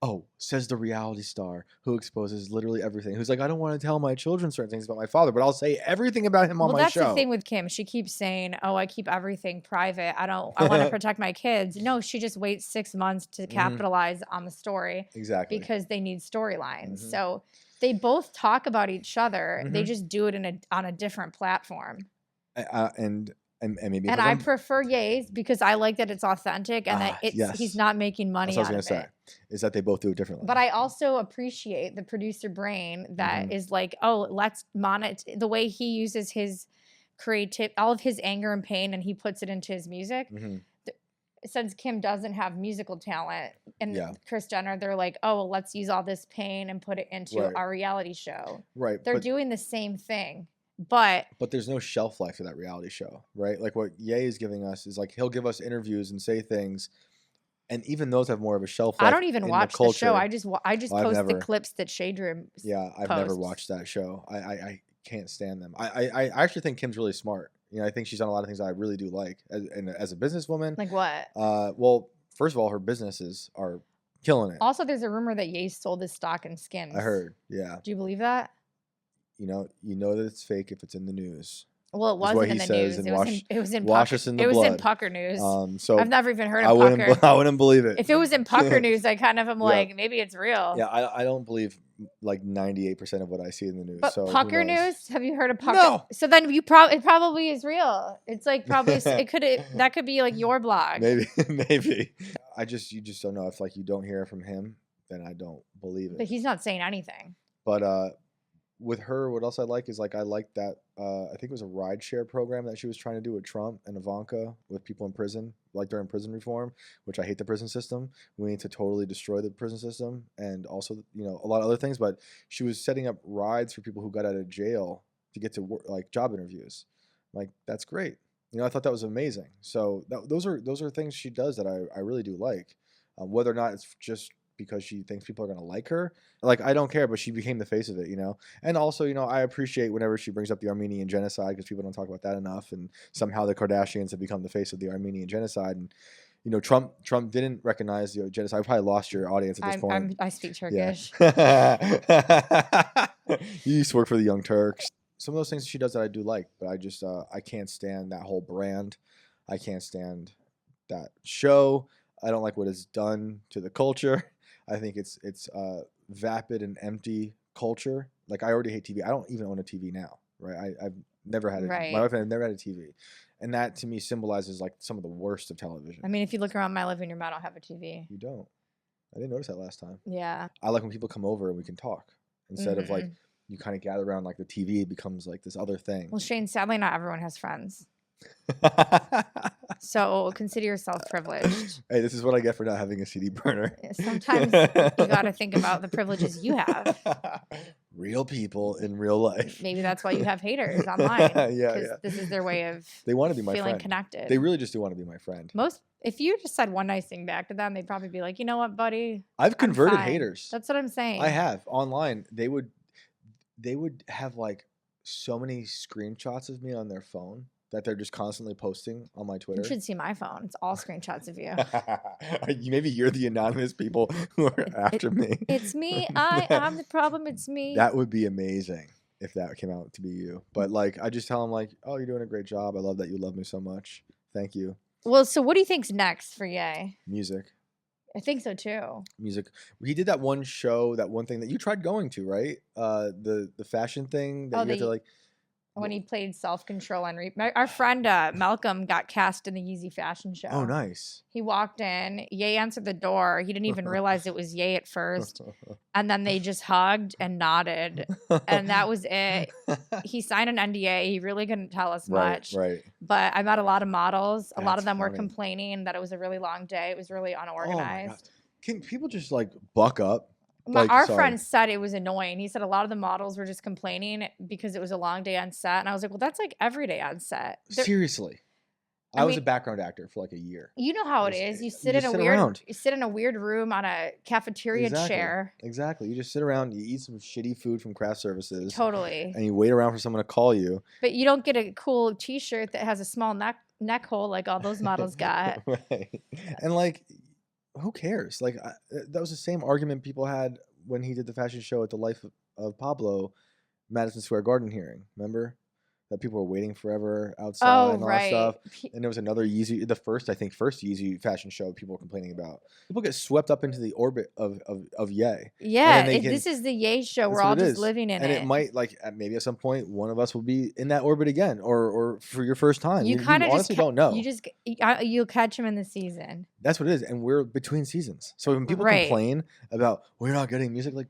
Oh, says the reality star who exposes literally everything. Who's like, I don't want to tell my children certain things about my father, but I'll say everything about him on my show. Well, that's the thing with Kim. She keeps saying, "Oh, I keep everything private. I want to protect my kids." No, she just waits 6 months to capitalize on the story. Exactly. Because they need storylines. Mhm. So they both talk about each other. They Mhm. just do it on a different platform. And maybe And I prefer Ye's because I like that it's authentic and that yes. he's not making money that's what I out was of going to it. say, is that they both do it differently. But I also appreciate the producer brain that is like, oh, let's monitor the way he uses his creative, all of his anger and pain, and he puts it into his music. Since Kim doesn't have musical talent and Kris Jenner, they're like, oh, well, let's use all this pain and put it into our reality show. Right. They're doing the same thing. But there's no shelf life to that reality show, right? Like what Ye is giving us is like he'll give us interviews and say things, and even those have more of a shelf life. I don't even watch the show. I just post the clips that Shade Room. Yeah, I've never watched that show. I can't stand them. I actually think Kim's really smart. You know, I think she's done a lot of things that I really do like as a businesswoman. Like what? Well, first of all, her businesses are killing it. Also, there's a rumor that Ye sold his stock in Skims. I heard. Yeah. Do you believe that? You know that it's fake if it's in the news. Well, it wasn't in the news. It was in Pucker News. So I've never even heard of Pucker. I wouldn't believe it. If it was in Pucker News, I kind of am like, maybe it's real. Yeah, I don't believe like 98% of what I see in the news. But so Pucker News? Have you heard of Pucker? No. So then it probably is real. It's like probably that could be like your blog. Maybe. You just don't know. If like you don't hear from him, then I don't believe it. But he's not saying anything. But with her, what else I like is like I like that I think it was a rideshare program that she was trying to do with Trump and Ivanka with people in prison, like during prison reform, which I hate the prison system. We need to totally destroy the prison system and also, a lot of other things. But she was setting up rides for people who got out of jail to get to work, like job interviews. Like, that's great. I thought that was amazing. So those are things she does that I really do like. Whether or not it's just because she thinks people are going to like her. Like, I don't care, but she became the face of it, And also, I appreciate whenever she brings up the Armenian genocide because people don't talk about that enough. And somehow the Kardashians have become the face of the Armenian genocide. And, Trump didn't recognize the genocide. I probably lost your audience at this point. I speak Turkish. Yeah. You used to work for the Young Turks. Some of those things she does that I do like, but I just, I can't stand that whole brand. I can't stand that show. I don't like what it's done to the culture. I think it's vapid and empty culture. Like, I already hate TV. I don't even own a TV now, right? I've never had Right. My wife and I've never had a TV. And that to me symbolizes like some of the worst of television. I mean, if you look around my living room, I don't have a TV. You don't. I didn't notice that last time. Yeah. I like when people come over and we can talk instead of like you kind of gather around like the TV. It becomes like this other thing. Well, Shane, sadly, not everyone has friends. So consider yourself privileged. Hey, this is what I get for not having a CD burner. Sometimes you got to think about the privileges you have. Real people in real life. Maybe that's why you have haters online. Yeah. This is their way of they want to be my feeling friend. connected. They really just do want to be my friend. If you just said one nice thing back to them, they'd probably be like, you know what, buddy? I've converted fine. haters. That's what I'm saying. I have online. They would have like so many screenshots of me on their phone that they're just constantly posting on my Twitter. You should see my phone. It's all screenshots of you. Maybe you're the anonymous people who are after me. It's me. I'm the problem. It's me. That would be amazing if that came out to be you. But like, I just tell them like, oh, you're doing a great job. I love that you love me so much. Thank you. Well, so what do you think's next for Ye? Music. I think so too. Music. He did that one show, that one thing that you tried going to, right? The fashion thing that you had to like. when he played Self Control on our friend Malcolm got cast in the Yeezy fashion show. Oh, nice. He walked in, Ye answered the door. He didn't even realize it was Ye at first. And then they just hugged and nodded. And that was it. He signed an NDA. He really couldn't tell us much. Right. But I met a lot of models. A lot That's of them were funny. complaining that it was a really long day. It was really Oh my God. unorganized. Can people just like buck up? Our sorry. friend said it was annoying. He said a lot of the models were just complaining because it was a long day on set. And I was like, well, that's like every day on set. Seriously. I I was a mean- background actor for like a year. You know how it Just- is. You you sit in just a sit weird around. you sit in a weird room on a cafeteria chair. Exactly. You just sit around, you eat some shitty food from craft services, Totally. and you wait around for someone to call you. But you don't get a cool t-shirt that has a small neck hole like all those models got. Right. And like, who cares? Like, that was the same argument people had when he did the fashion show at the Life of Pablo Madison Square Garden hearing. Remember? That people were waiting forever outside Oh, and all that right. stuff. And there was another Yeezy, the first Yeezy fashion show people were complaining about. People get swept up into the orbit of Ye. Yeah, they can- this is the Ye show. That's We're what all it just is. living in and it. it might, like, maybe at some point, one of us will be in that orbit again, or for your first time. You kind of honestly don't know. You'll catch him in the season. That's what it is. And we're between seasons. So when people Right. complain about, we're not getting music, like,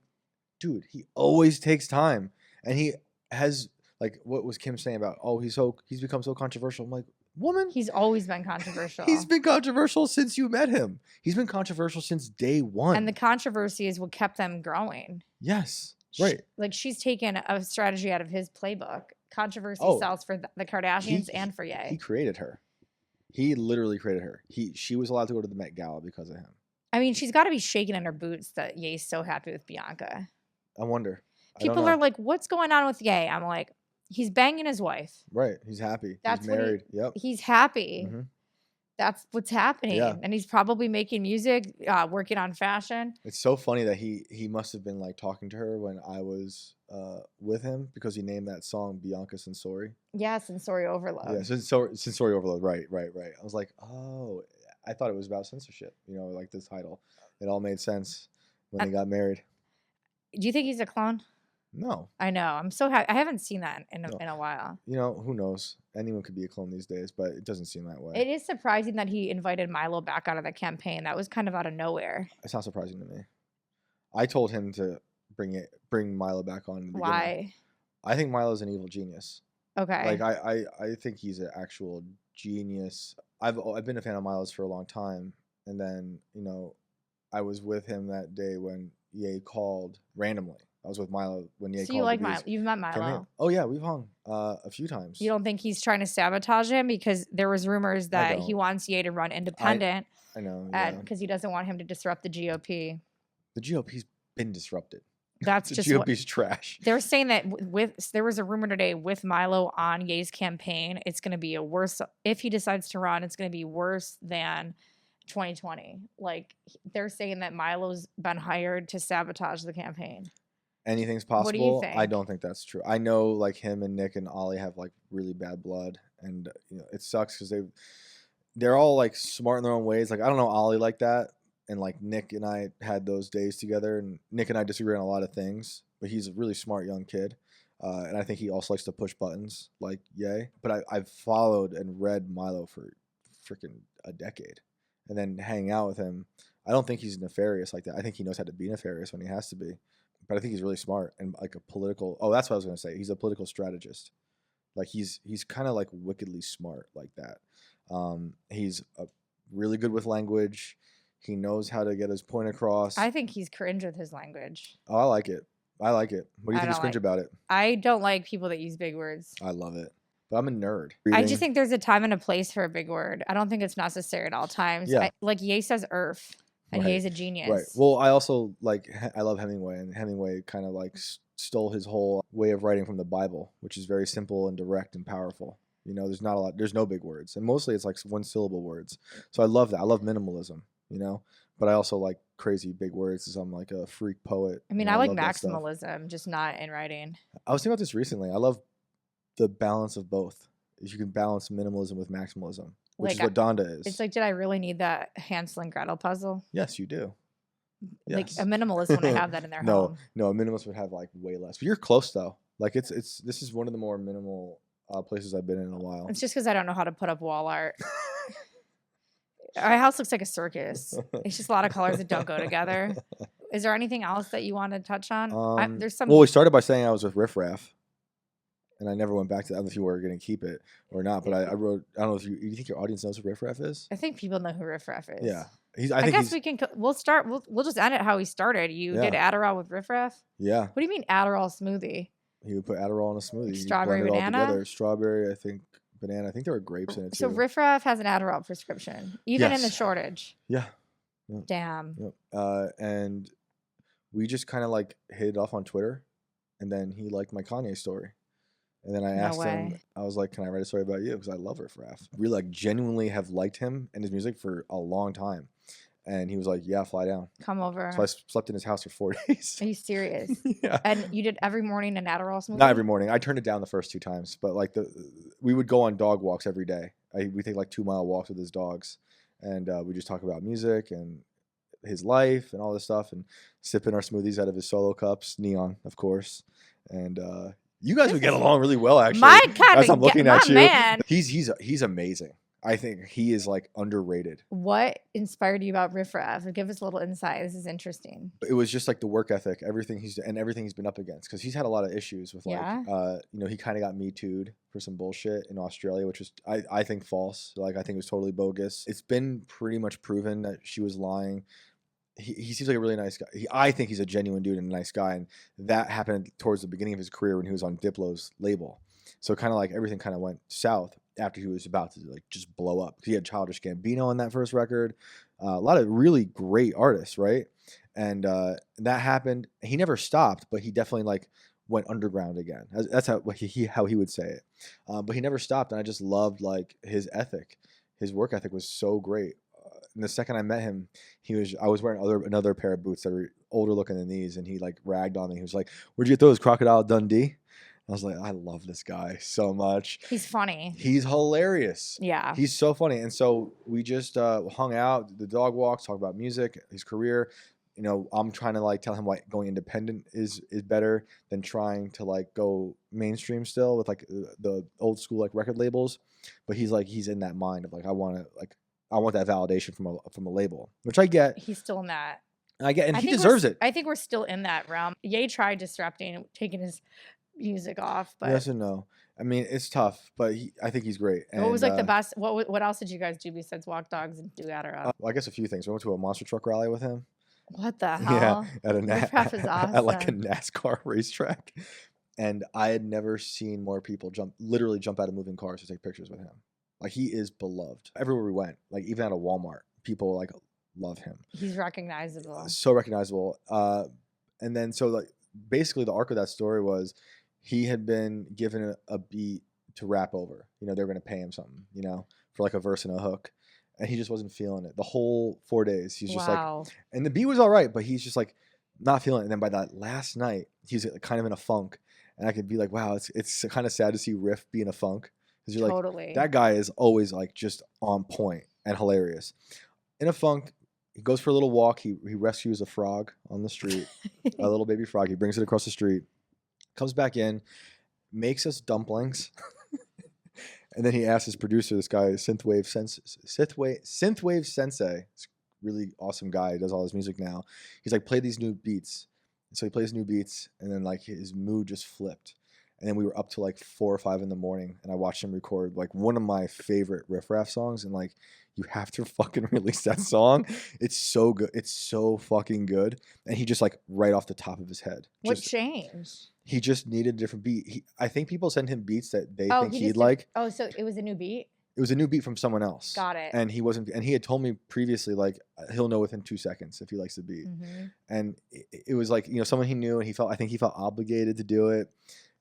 dude, he always takes time. And he has, like, what was Kim saying about, oh, he's become so controversial. I'm like, woman, He's always been controversial. he's been controversial since you met him. He's been controversial since day one. And the controversy is what kept them growing. Yes. Right. She's taken a strategy out of his playbook. Controversy Oh, sells for the Kardashians and for Ye. He created her. He literally created her. She was allowed to go to the Met Gala because of him. I mean, she's got to be shaking in her boots that Ye's so happy with Bianca. I wonder. People are like, what's going on with Ye? I'm like, he's banging his wife. right. He's happy. That's he's what married. Yep. He's happy. Mhm. That's what's happening. Yeah. And he's probably making music, working on fashion. It's so funny that he must have been like talking to her when I was with him because he named that song Bianca Sensori. Yeah, sensory overload. Yeah, sensory overload. Right. I was like, oh, I thought it was about censorship. Like this title. It all made sense when they got married. Do you think he's a clone? No, I know. I'm so happy. I haven't seen that in No. a while. who knows? Anyone could be a clone these days, but it doesn't seem that way. It is surprising that he invited Milo back out of the campaign. That was kind of out of nowhere. It's not surprising to me. I told him to bring Milo back on. In the beginning. Why? I think Milo's an evil genius. Okay. Like I think he's an actual genius. I've been a fan of Milo's for a long time, and then I was with him that day when Ye called randomly. I was with Milo when Ye so called. you like because Milo? You've met came in. Milo. Oh yeah, we've hung a few times. You don't think he's trying to sabotage him because there was rumors that he don't. wants Ye to run independent, I know. and Yeah. because he doesn't want him to disrupt the GOP. The GOP's been disrupted. That's The just what GOP's trash. they're saying. That there was a rumor today with Milo on Ye's campaign. It's going to be a worse if he decides to run. It's going to be worse than 2020. Like they're saying that Milo's been hired to sabotage the campaign. Anything's What do you possible. I think? don't think that's true. I know like him and Nick and Ollie have like really bad blood, and it sucks because they're all like smart in their own ways. Like I don't know Ollie like that, and like Nick and I had those days together, and Nick and I disagree on a lot of things, but he's a really smart young kid, and I think he also likes to push buttons like Ye. But I've followed and read Milo for freaking a decade, and then hanging out with him. I don't think he's nefarious like that. I think he knows how to be nefarious when he has to be. But I think he's really smart and like a political. Oh, that's what I was gonna say. He's a political strategist. Like he's kind of like wickedly smart like that. He's really good with language. He knows how to get his point across. I think he's cringe with his language. Oh, I like it. What do you I think is don't cringe like- about it? I don't like people that use big words. I love it. But I'm a nerd. I just think there's a time and a place for a big word. I don't think it's necessary at all times. Yeah. Like Ye says "earth," and Right. Ye's a genius. Right. Well, I also I love Hemingway, and Hemingway kind of like stole his whole way of writing from the Bible, which is very simple and direct and powerful. There's not a lot. There's no big words, and mostly it's like one syllable words. So I love that. I love minimalism. But I also like crazy big words, because I'm like a freak poet. I mean, and I like love that stuff. maximalism, just not in writing. I was thinking about this recently. I love the balance of both. If you can balance minimalism with maximalism, which is Like, what Donda is. It's like, did I really need that Hansel and Gretel puzzle? Yes, you do. Like Yes. a minimalist wouldn't have that in their No, home. no, a minimalist would have like way less. But you're close though. Like this is one of the more minimal places I've been in a while. It's just because I don't know how to put up wall art. Our house looks like a circus. It's just a lot of colors that don't go together. Is there anything else that you want to touch on? There's some. Well, we started by saying I was with Riff Raff, and I never went back to that. I don't know if you were going to keep it or not, but I wrote. I don't know if you think your audience knows who Riff Raff is. I think people know who Riff Raff is. Yeah, I guess we can. We'll start. We'll just end it how he started. You did Adderall with Riff Raff. Yeah. What do you mean Adderall smoothie? He would put Adderall in a smoothie. Like strawberry banana. Strawberry, I think. Banana. I think there were grapes in it too. So Riff Raff has an Adderall prescription, even in the shortage. Yeah. Damn. Yep. And we just kind of like hit it off on Twitter, and then he liked my Kanye story, and then I asked him. I was like, "Can I write a story about you?" Because I love Riff Raff. Really, like, genuinely have liked him and his music for a long time. And he was like, "Yeah, fly down. Come over." So I slept in his house for 4 days. Are you serious? Yeah. And you did every morning an Adderall smoothie? Not every morning. I turned it down the first 2 times, but like we would go on dog walks every day. We take like 2-mile walks with his dogs, and we just talk about music and his life and all this stuff, and sipping our smoothies out of his solo cups, neon, of course. And you guys would get along really well, actually. My kind as I'm looking at you, man. He's amazing. I think he is like underrated. What inspired you about Riff Raff? Give us a little insight. This is interesting. It was just like the work ethic, everything he's been up against, because he's had a lot of issues with like, he kind of got Me Too'd for some bullshit in Australia, which was I think false. Like I think it was totally bogus. It's been pretty much proven that she was lying. He seems like a really nice guy. I think he's a genuine dude and a nice guy, and that happened towards the beginning of his career when he was on Diplo's label. So kind of like everything kind of went south after he was about to like just blow up. He had Childish Gambino on that first record, a lot of really great artists, right? And that happened. He never stopped, but he definitely like went underground again. That's how he would say it. But he never stopped, and I just loved like his ethic. His work ethic was so great. And the second I met him, I was wearing another pair of boots that were older looking than these, and he like ragged on me. He was like, "Where'd you get those? Crocodile Dundee?" I was like, I love this guy so much. He's funny. He's hilarious. Yeah. He's so funny. And so we just hung out, did the dog walks, talk about music, his career. You know, I'm trying to like tell him why going independent is better than trying to like go mainstream still with like the old school like record labels. But he's in that mind of like I want that validation from a label, which I get. He's still in that. I get, and he deserves it. I think we're still in that realm. Ye tried disrupting, taking his music off, but yes and no. I mean, it's tough, but I think he's great. And, what was like the best? What else did you guys do besides walk dogs and do Adderall? Well, I guess a few things. We went to a monster truck rally with him. What the hell? Yeah, Riff Raff is awesome. at like a NASCAR racetrack, and I had never seen more people literally jump out of moving cars to take pictures with him. Like he is beloved everywhere we went. Like even at a Walmart, people like love him. He's recognizable. So recognizable. And then so like basically the arc of that story was he had been given a beat to rap over. You know, they were going to pay him something, you know, for like a verse and a hook. And he just wasn't feeling it. The whole 4 days, he's just like, and the beat was all right, but he's just like not feeling it. And then by that last night, he's kind of in a funk. And I could be like, wow, it's kind of sad to see Riff be in a funk. Because you're like, that guy is always like just on point and hilarious. In a funk, he goes for a little walk. He rescues a frog on the street, a little baby frog. He brings it across the street. Comes back in, makes us dumplings, and then he asks his producer, this guy, Synthwave Sensei, this really awesome guy, he does all his music now. He's like, play these new beats. And so he plays new beats, and then like his mood just flipped. And then we were up to like 4 or 5 in the morning, and I watched him record like one of my favorite Riff Raff songs, and like, you have to fucking release that song. It's so good. It's so fucking good. And he just like right off the top of his head. What changed? He just needed a different beat. I think people send him beats that they think he'd like. Oh, so it was a new beat? It was a new beat from someone else. Got it. And he had told me previously, like, he'll know within 2 seconds if he likes the beat. Mm-hmm. And it was like, you know, someone he knew, and I think he felt obligated to do it.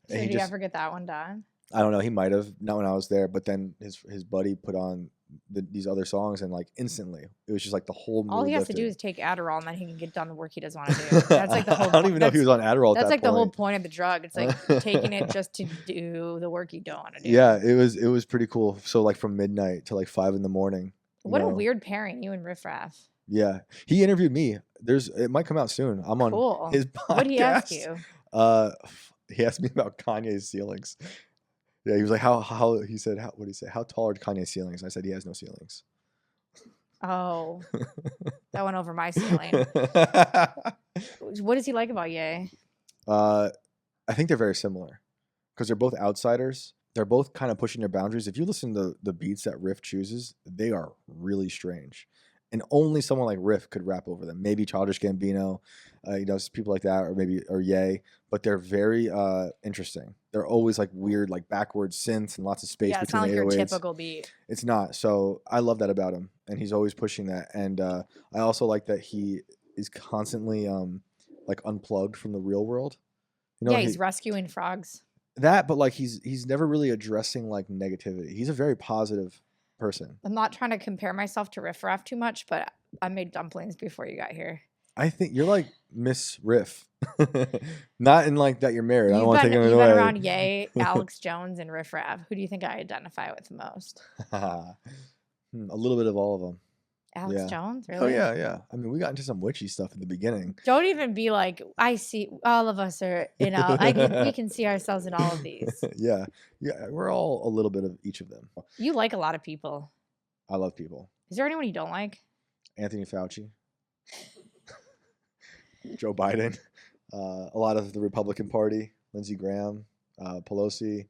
So did you ever get that one done? I don't know. He might have, not when I was there, but then his buddy put on these other songs, and like instantly it was just like the whole mood all he has lifted. to do is take Adderall, and then he can get done the work he doesn't want to do. That's like the whole I don't even know if he was on Adderall. That's at like that the whole point. point of the drug. It's like taking it just to do the work you don't want to do. Yeah, it was pretty cool. So like from midnight to like 5 in the morning. What a weird pairing, you and Riff Raff. Yeah, he interviewed me. It might come out soon. I'm on his podcast. What did he ask you? he asked me about Kanye's ceilings. Yeah, he was like, how he said, what did he say? How tall are Kanye's ceilings? I said he has no ceilings. Oh, that went over my ceiling. What does he like about Ye? I think they're very similar because they're both outsiders. They're both kind of pushing their boundaries. If you listen to the beats that Riff chooses, they are really strange. And only someone like Riff could rap over them. Maybe Childish Gambino, people like that, or Ye. But they're very interesting. They're always like weird, like backwards synths and lots of space Yeah, it's between not like the your 808s. typical beat. It's not. So I love that about him, and he's always pushing that. And I also like that he is constantly like unplugged from the real world. Yeah, he's rescuing frogs. That, but like he's never really addressing like negativity. He's a very positive person. I'm not trying to compare myself to Riff Raff too much, but I made dumplings before you got here. I think you're like Miss Riff, not in like that you're married. I don't You've want to been, take it you've been away. around Ye, Alex Jones, and Riff Raff. Who do you think I identify with the most? A little bit of all of them. Alex Yeah. Jones, Oh really? yeah. I mean, we got into some witchy stuff in the beginning. Don't even be like, I see. All of us are, we can see ourselves in all of these. Yeah, we're all a little bit of each of them. You like a lot of people. I love people. Is there anyone you don't like? Anthony Fauci, Joe Biden, a lot of the Republican Party, Lindsey Graham, Pelosi.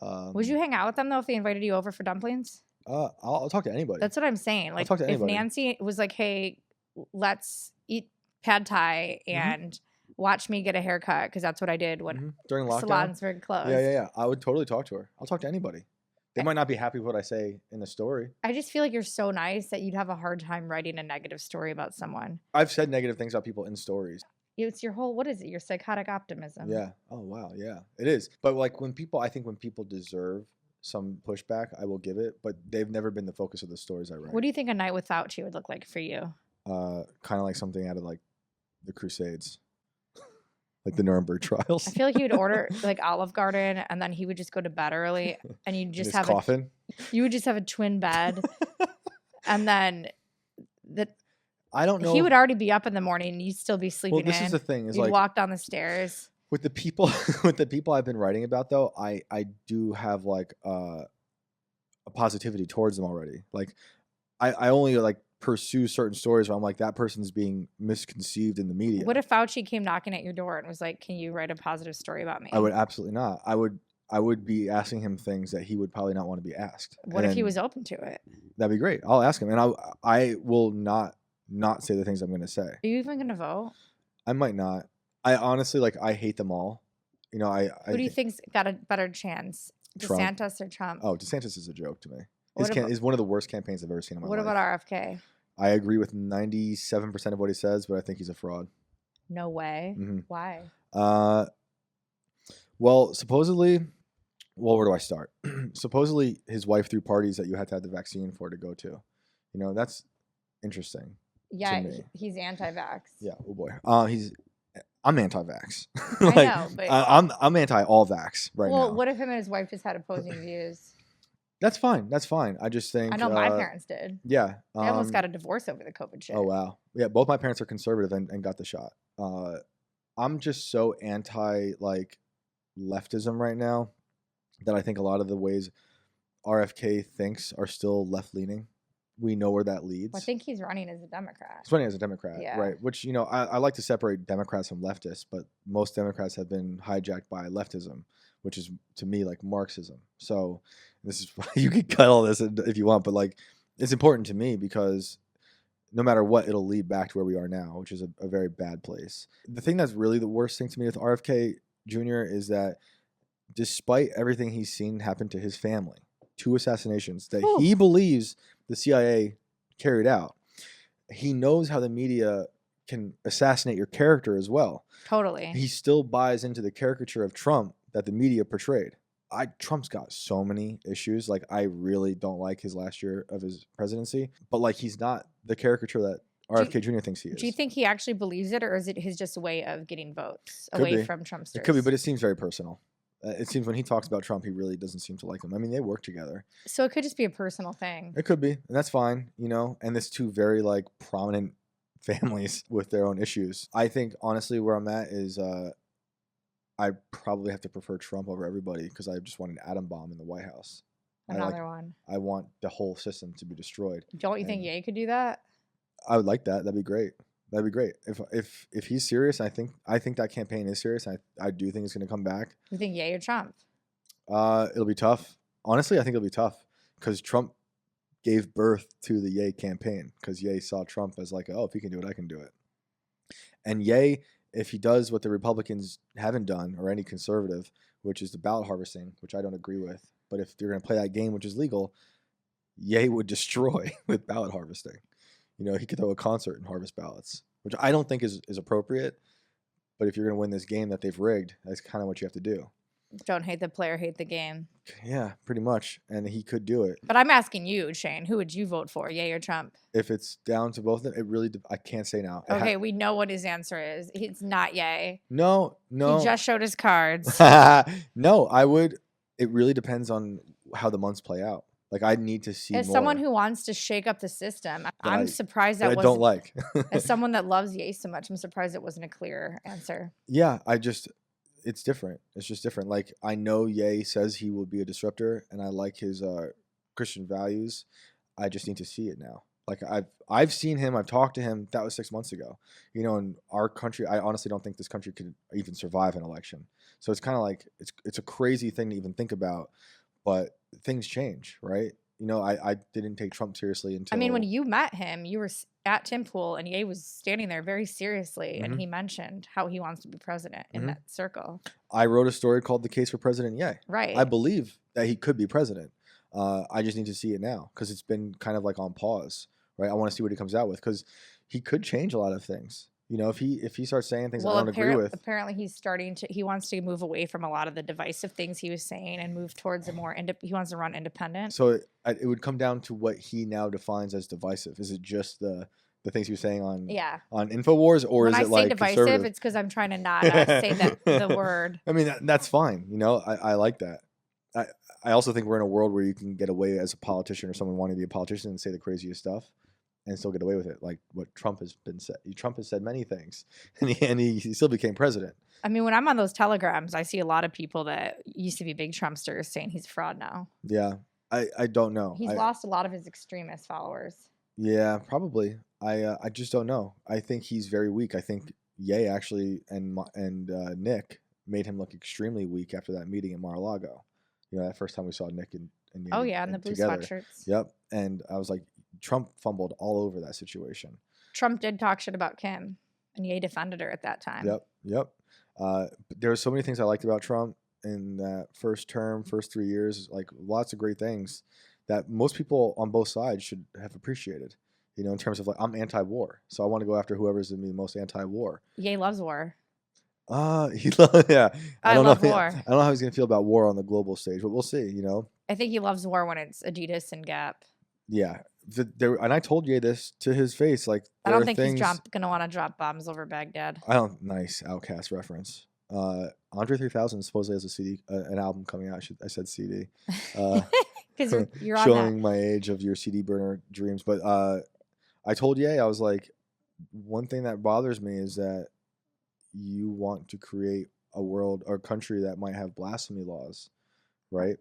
Would you hang out with them though if they invited you over for dumplings? I'll talk to anybody. That's what I'm saying. Like, talk to if anybody. Nancy was like, "Hey, let's eat pad thai and watch me get a haircut," because that's what I did when During lockdown. salons were closed. Yeah. I would totally talk to her. I'll talk to anybody. They might not be happy with what I say in the story. I just feel like you're so nice that you'd have a hard time writing a negative story about someone. I've said negative things about people in stories. It's your whole, what is it? Your psychotic optimism. Yeah. Oh wow. Yeah. It is. But like I think when people deserve some pushback, I will give it. But they've never been the focus of the stories I write. What do you think a night with Fauci would look like for you? Kind of like something out of like the Crusades, like the Nuremberg trials. I feel like he would order like Olive Garden, and then he would just go to bed early, and you In just his have coffin. you would just have a twin bed, and then I don't know. he would already be up in the morning, and you'd still be sleeping. Well, this is the thing. Is You'd like walk down the stairs. with the people I've been writing about though, I do have like a positivity towards them already. Like I only like pursue certain stories where I'm like, that person's being misconceived in the media. What if Fauci came knocking at your door and was like, "Can you write a positive story about me?" I would absolutely not. I would be asking him things that he would probably not want to be asked. What if he And was open to it? That'd be great. I'll ask him, and I will not say the things I'm going to say. Are you even gonna vote? I might not. I honestly I hate them all. You know, Who do you think's got a better chance, Trump. DeSantis or Trump? Oh, DeSantis is a joke to me. What about- Is one of the worst campaigns I've ever seen in my What life. about RFK? I agree with 97% of what he says, but I think he's a fraud. No way. Mhm. Why? Well, supposedly, where do I start? Supposedly, his wife threw parties that you had to have the vaccine for to go to. You know, that's interesting. Yeah, me. he's anti-vax. Yeah. Oh boy. I'm anti-vax. I know, but I'm anti all vax right well, now. what if him and his wife just had opposing views? That's fine. That's fine. I just think I know my parents did. Yeah. They almost got a divorce over the COVID shit. Oh wow. Yeah, both my parents are conservative and got the shot. I'm just so anti like leftism right now that I think a lot of the ways RFK thinks are still left leaning. We know where that leads. I think he's running as a Democrat. He's running as a Democrat, Yeah. right? Which, you know, I like to separate Democrats from leftists, but most Democrats have been hijacked by leftism, which is to me like Marxism. So this is you could cut all this if you want, but like it's important to me because no matter what, it'll lead back to where we are now, which is a very bad place. The thing that's really the worst thing to me with RFK Jr. is that despite everything he's seen happen to his family, 2 assassinations that he believes the CIA carried out, he knows how the media can assassinate your character as well. Totally. He still buys into the caricature of Trump that the media portrayed. Trump's got so many issues. Like, I really don't like his last year of his presidency, but like he's not the caricature that RFK Jr. thinks he is. Do you think he actually believes it, or is it his just way of getting votes Could away be. from Trumpsters? It could be, but it seems very personal. It seems when he talks about Trump, he really doesn't seem to like him. I mean, they work together. So it could just be a personal thing. It could be, and that's fine, you know. And there's 2 very like prominent families with their own issues. I think honestly, where I'm at is I probably have to prefer Trump over everybody because I just want an atom bomb in the White House. Another one. I want the whole system to be destroyed. Don't you think And Ye could do that? I would like that. That'd be great. That'd be great. If he's serious, I think that campaign is serious. I do think it's going to come back. You think Ye or Trump? It'll be tough. Honestly, I think it'll be tough because Trump gave birth to the Ye campaign because Ye saw Trump as like, oh, if he can do it, I can do it. And Ye, if he does what the Republicans haven't done or any conservative, which is the ballot harvesting, which I don't agree with, but if they're going to play that game, which is legal, Ye would destroy with ballot harvesting. You know, he could throw a concert and harvest ballots, which I don't think is appropriate. But if you're going to win this game that they've rigged, that's kind of what you have to do. Don't hate the player, hate the game. Yeah, pretty much. And he could do it. But I'm asking you, Shane, who would you vote for, Ye or Trump? If it's down to both of them, it really, I can't say now. Okay, we know what his answer is. It's not Ye. No. He just showed his cards. No, I would. It really depends on how the months play out. Like, I need to see As more. someone who wants to shake up the system, I'm surprised that that I don't wasn't. like. As someone that loves Ye so much, I'm surprised it wasn't a clear answer. Yeah, it's different. It's just different. Like, I know Ye says he will be a disruptor, and I like his Christian values. I just need to see it now. Like, I've seen him. I've talked to him. That was 6 months ago. You know, in our country, I honestly don't think this country could even survive an election. So it's kind of like it's a crazy thing to even think about. But things change, right? You know, I didn't take Trump seriously until. I mean, when you met him, you were at Tim Pool, and Ye was standing there very seriously, and he mentioned how he wants to be president in that circle. I wrote a story called "The Case for President Ye." Right. I believe that he could be president. I just need to see it now because it's been kind of like on pause, right? I want to see what he comes out with because he could change a lot of things. You know, if he starts saying things I don't agree with. Apparently he wants to move away from a lot of the divisive things he was saying and move towards a more, he wants to run independent. So it would come down to what he now defines as divisive. Is it just the things he was saying on InfoWars, or when is I it like divisive, conservative? it's because I'm trying to not say the word. I mean, that's fine. You know, I like that. I also think we're in a world where you can get away as a politician or someone wanting to be a politician and say the craziest stuff and still get away with it, like what Trump has been said. Trump has said many things, and he still became president. I mean, when I'm on those telegrams, I see a lot of people that used to be big Trumpsters saying he's a fraud now. Yeah, I don't know. He's lost a lot of his extremist followers. Yeah, probably. I just don't know. I think he's very weak. I think Ye actually and Nick made him look extremely weak after that meeting in Mar-a-Lago. You know, that first time we saw Nick and Ye and the blue together. sweatshirts. Yep, and I was like, Trump fumbled all over that situation. Trump did talk shit about Kim, and Ye defended her at that time. Yep. There were so many things I liked about Trump in that first term, first 3 years, like lots of great things that most people on both sides should have appreciated. You know, in terms of like, I'm anti-war, so I want to go after whoever's going to be the most anti-war. Ye loves war. Yeah. I love war. I don't know how he's going to feel about war on the global stage, but we'll see. You know. I think he loves war when it's Adidas and Gap. Yeah. And I told Ye this to his face. Like, I don't think he's going to want to drop bombs over Baghdad. Nice Outcast reference. Andre 3000 supposedly has a CD, an album coming out. I said CD. Because you're on showing my age of your CD burner dreams. But I told Ye, I was like, one thing that bothers me is that you want to create a world or country that might have blasphemy laws, right?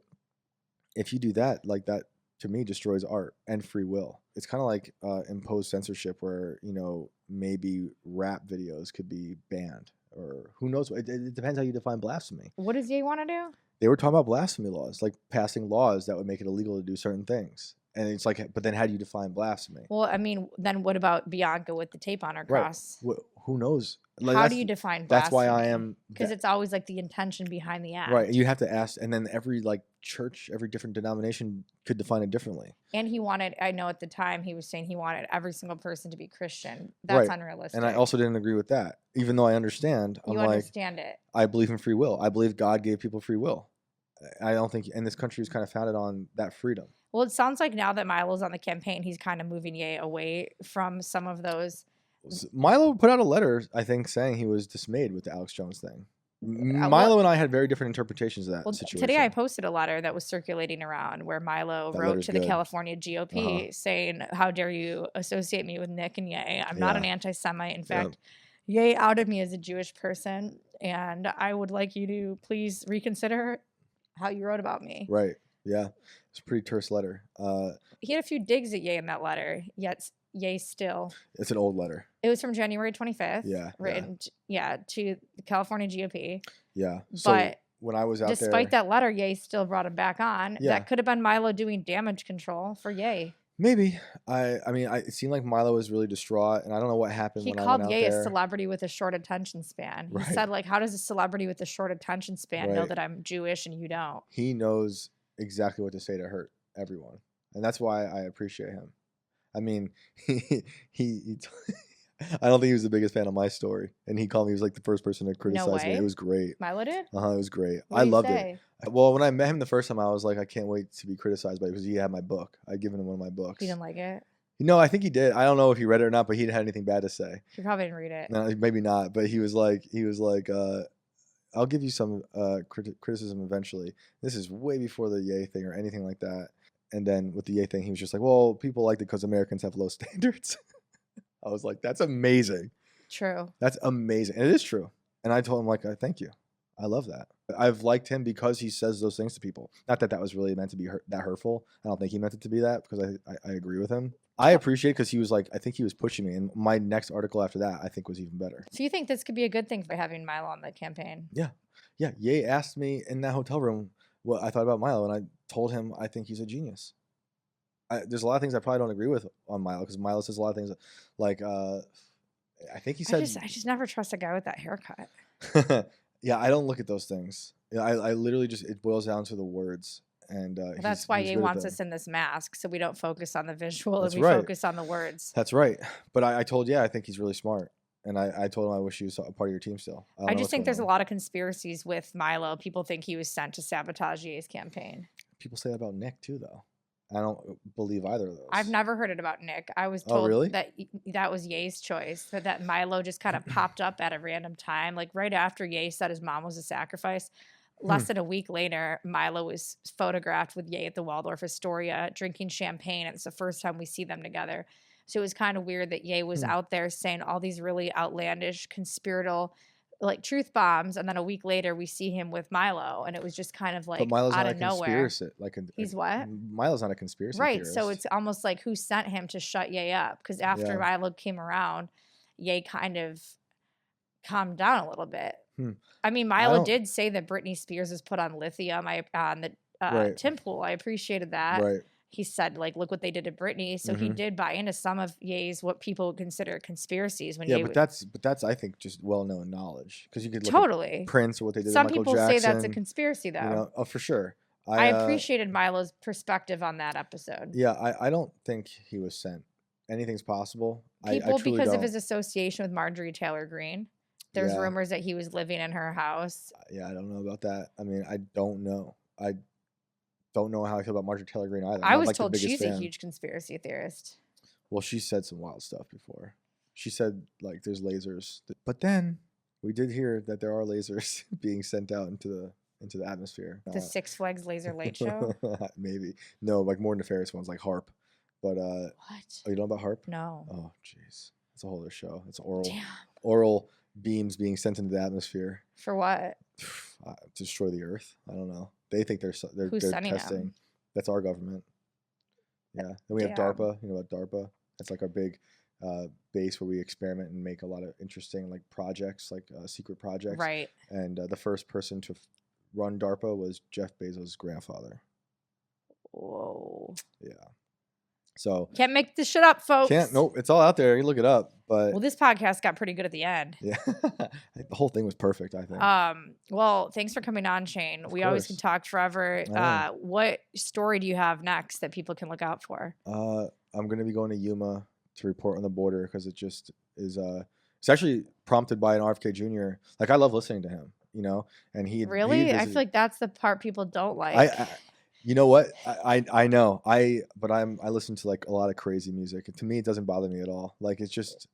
If you do that, like that, to me, destroys art and free will. It's kind of like imposed censorship where, you know, maybe rap videos could be banned or who knows. It depends how you define blasphemy. What does Ye want to do? They were talking about blasphemy laws, like passing laws that would make it illegal to do certain things. And it's like, but then how do you define blasphemy? Well, I mean, then what about Bianca with the tape on her cross? Right. Who knows? Like, how do you define blasphemy? That's why I am. Because it's always like the intention behind the act. Right. You have to ask. And then every like church, every different denomination could define it differently. And he wanted, I know at the time he was saying he wanted every single person to be Christian. That's unrealistic. And I also didn't agree with that. Even though I understand. You understand it. I believe in free will. I believe God gave people free will. I don't think, and this country is kind of founded on that freedom. Well, it sounds like now that Milo's on the campaign, he's kind of moving Ye away from some of those. Milo put out a letter, I think, saying he was dismayed with the Alex Jones thing. Milo and I had very different interpretations of that situation. Today I posted a letter that was circulating around where Milo wrote to the California GOP saying, how dare you associate me with Nick and Ye? I'm not an anti-Semite. In fact, Ye outed me as a Jewish person. and I would like you to please reconsider how you wrote about me. Right. Yeah. It's a pretty terse letter. He had a few digs at Ye in that letter, yet Ye still. It's an old letter. It was from January 25th. Yeah, Written, to the California GOP. Yeah. So But when I was out despite there, that letter, Ye still brought him back on. Yeah. That could have been Milo doing damage control for Ye. maybe I mean, it seemed like Milo was really distraught, and I don't know what happened He when I called went out Ye a there. celebrity with a short attention span. He Right. said, like, how does a celebrity with a short attention span know Right. that I'm Jewish and you don't? He knows exactly what to say to hurt everyone, and that's why I appreciate him. I mean, he I don't think he was the biggest fan of my story, and he called me. He was like the first person to criticize me. way. It was great. Milo did? It was great. What I did he loved it. say? Well, when I met him the first time, I was like, I can't wait to be criticized by it because he had my book. I'd given him one of my books. He didn't like it? No, I think he did. I don't know if he read it or not, but he didn't have anything bad to say. He probably didn't read it. No, maybe not. But he was like, I'll give you some criticism eventually. This is way before the Ye thing or anything like that. And then with the Ye thing, he was just like, well, people liked it because Americans have low standards. I was like, that's amazing. True. That's amazing. And it is true. And I told him, like, thank you. I love that. I've liked him because he says those things to people. Not that that was really meant to be that hurtful. I don't think he meant it to be that because I agree with him. I appreciate because he was like, I think he was pushing me. And my next article after that, I think was even better. So you think this could be a good thing for having Milo on the campaign? Yeah. Ye asked me in that hotel room what I thought about Milo. And I told him I think he's a genius. There's a lot of things I probably don't agree with on Milo because Milo says a lot of things like, I think he said. I just never trust a guy with that haircut. Yeah, I don't look at those things. Yeah, I literally just, it boils down to the words. And Well, that's why he's Ye good at wants them. us in this mask, so we don't focus on the visual That's and we right. focus on the words. That's right. But I told, I think he's really smart. And I told him I wish he was a part of your team still. I just think there's a lot of conspiracies with Milo. People think he was sent to sabotage Ye's campaign. People say that about Nick too, though. I don't believe either of those. I've never heard it about Nick. I was Oh, told really? that that was Ye's choice, that Milo just kind of popped up at a random time. Like right after Ye said his mom was a sacrifice, less than a week later, Milo was photographed with Ye at the Waldorf Astoria drinking champagne. And it's the first time we see them together. So it was kind of weird that Ye was out there saying all these really outlandish, conspiratorial, like truth bombs, and then a week later we see him with Milo, and it was just kind of like But Milo's out not a of nowhere. conspiracy. He's what? Milo's not a conspiracy Right. theorist. So it's almost like who sent him to shut Ye up? Because after Yeah. Milo came around, Ye kind of calmed down a little bit. I mean, Milo did say that Britney Spears was put on lithium. On the Right. Tim Pool. I appreciated that. Right. He said, like, look what they did to Britney. So he did buy into some of Ye's what people would consider conspiracies. When Yeah, Ye but that's I think just well known knowledge because you could look totally at Prince or what they did. Some to Michael people Jackson, say that's a conspiracy, though. You know, oh, for sure. I appreciated Milo's perspective on that episode. Yeah, I don't think he was sent. Anything's possible. People, I truly because don't. of his association with Marjorie Taylor Greene. There's Yeah. rumors that he was living in her house. Yeah, I don't know about that. I mean, I don't know. I don't know how I feel about Marjorie Taylor Greene either. I I'm was not, like, the told biggest she's fan. a huge conspiracy theorist. Well, she said some wild stuff before. She said like there's lasers, but then we did hear that there are lasers being sent out into the atmosphere. The Six Flags Laser Light Show. Maybe no, like more nefarious ones like HARP. But What? oh, you know about HARP? No. Oh, jeez, it's a whole other show. It's Damn. oral beams being sent into the atmosphere For what? to destroy the Earth. I don't know. They think they're Who's sending testing. them? That's our government. Yeah. Then we have Damn. DARPA. You know about DARPA? That's like our big base where we experiment and make a lot of interesting like projects, like secret projects. Right. And the first person to run DARPA was Jeff Bezos' grandfather. Whoa. Yeah. So Can't make this shit up, folks. nope, it's all out there. You can look it up. But Well, this podcast got pretty good at the end. yeah, the whole thing was perfect. I think. Well, thanks for coming on, Shane. We always can course. talk forever. I know. What story do you have next that people can look out for? I'm gonna be going to Yuma to report on the border because it just is. It's actually prompted by an RFK Jr. Like I love listening to him, you know, and he Really? I feel like that's the part people don't like. I you know what? I know. I listen to like a lot of crazy music. And to me, it doesn't bother me at all. Like it's just,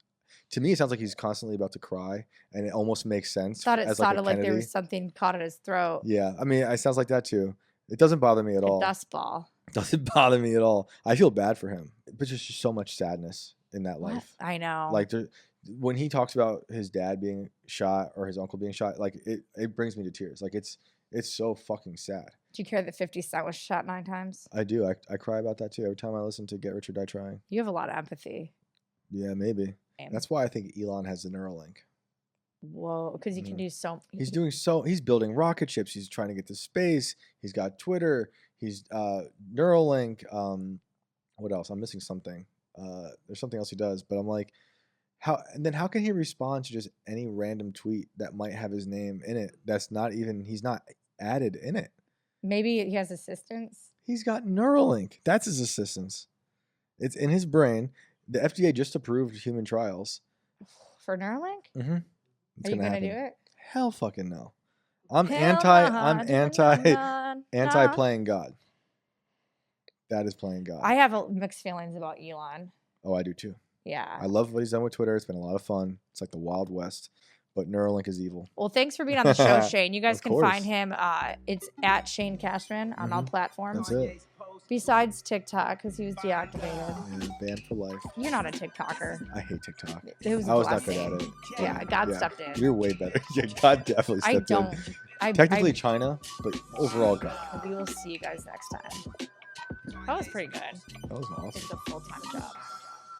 to me, it sounds like he's constantly about to cry, and it almost makes sense. Thought it as sounded a like there Kennedy. was something caught at his throat. Yeah, I mean, it sounds like that too. It doesn't bother me at A all. dust ball. It doesn't bother me at all. I feel bad for him, but just so much sadness in that What? life. I know. Like when he talks about his dad being shot or his uncle being shot, like it brings me to tears. Like it's so fucking sad. Do you care that 50 Cent was shot 9 times? I do. I cry about that too every time I listen to Get Rich or Die Trying. You have a lot of empathy. Yeah, maybe. Same. That's why I think Elon has the Neuralink. Whoa, because you can do so. He's building rocket ships. He's trying to get to space. He's got Twitter. He's Neuralink. What else? I'm missing something. There's something else he does, but I'm like, how can he respond to just any random tweet that might have his name in it? That's not even, he's not added in it. Maybe he has assistants. He's got Neuralink. That's his assistance. It's in his brain. The FDA just approved human trials. For Neuralink? Mm-hmm. Are you gonna do it? Hell fucking no. I'm Hell anti playing God. That is playing God. I have mixed feelings about Elon. Oh, I do too. Yeah. I love what he's done with Twitter. It's been a lot of fun. It's like the Wild West, but Neuralink is evil. Well, thanks for being on the show, Shane. You guys Of can course. find him. It's at Shane Cashman on all platforms. That's it. Besides TikTok, because he was deactivated. Yeah, banned for life. You're not a TikToker. I hate TikTok. It was I was not blessing. good at it. Yeah, God stepped in. You're way better. Yeah, God definitely I stepped don't. in. Technically China, but overall God. We will see you guys next time. That was pretty good. That was awesome. It's a full-time job.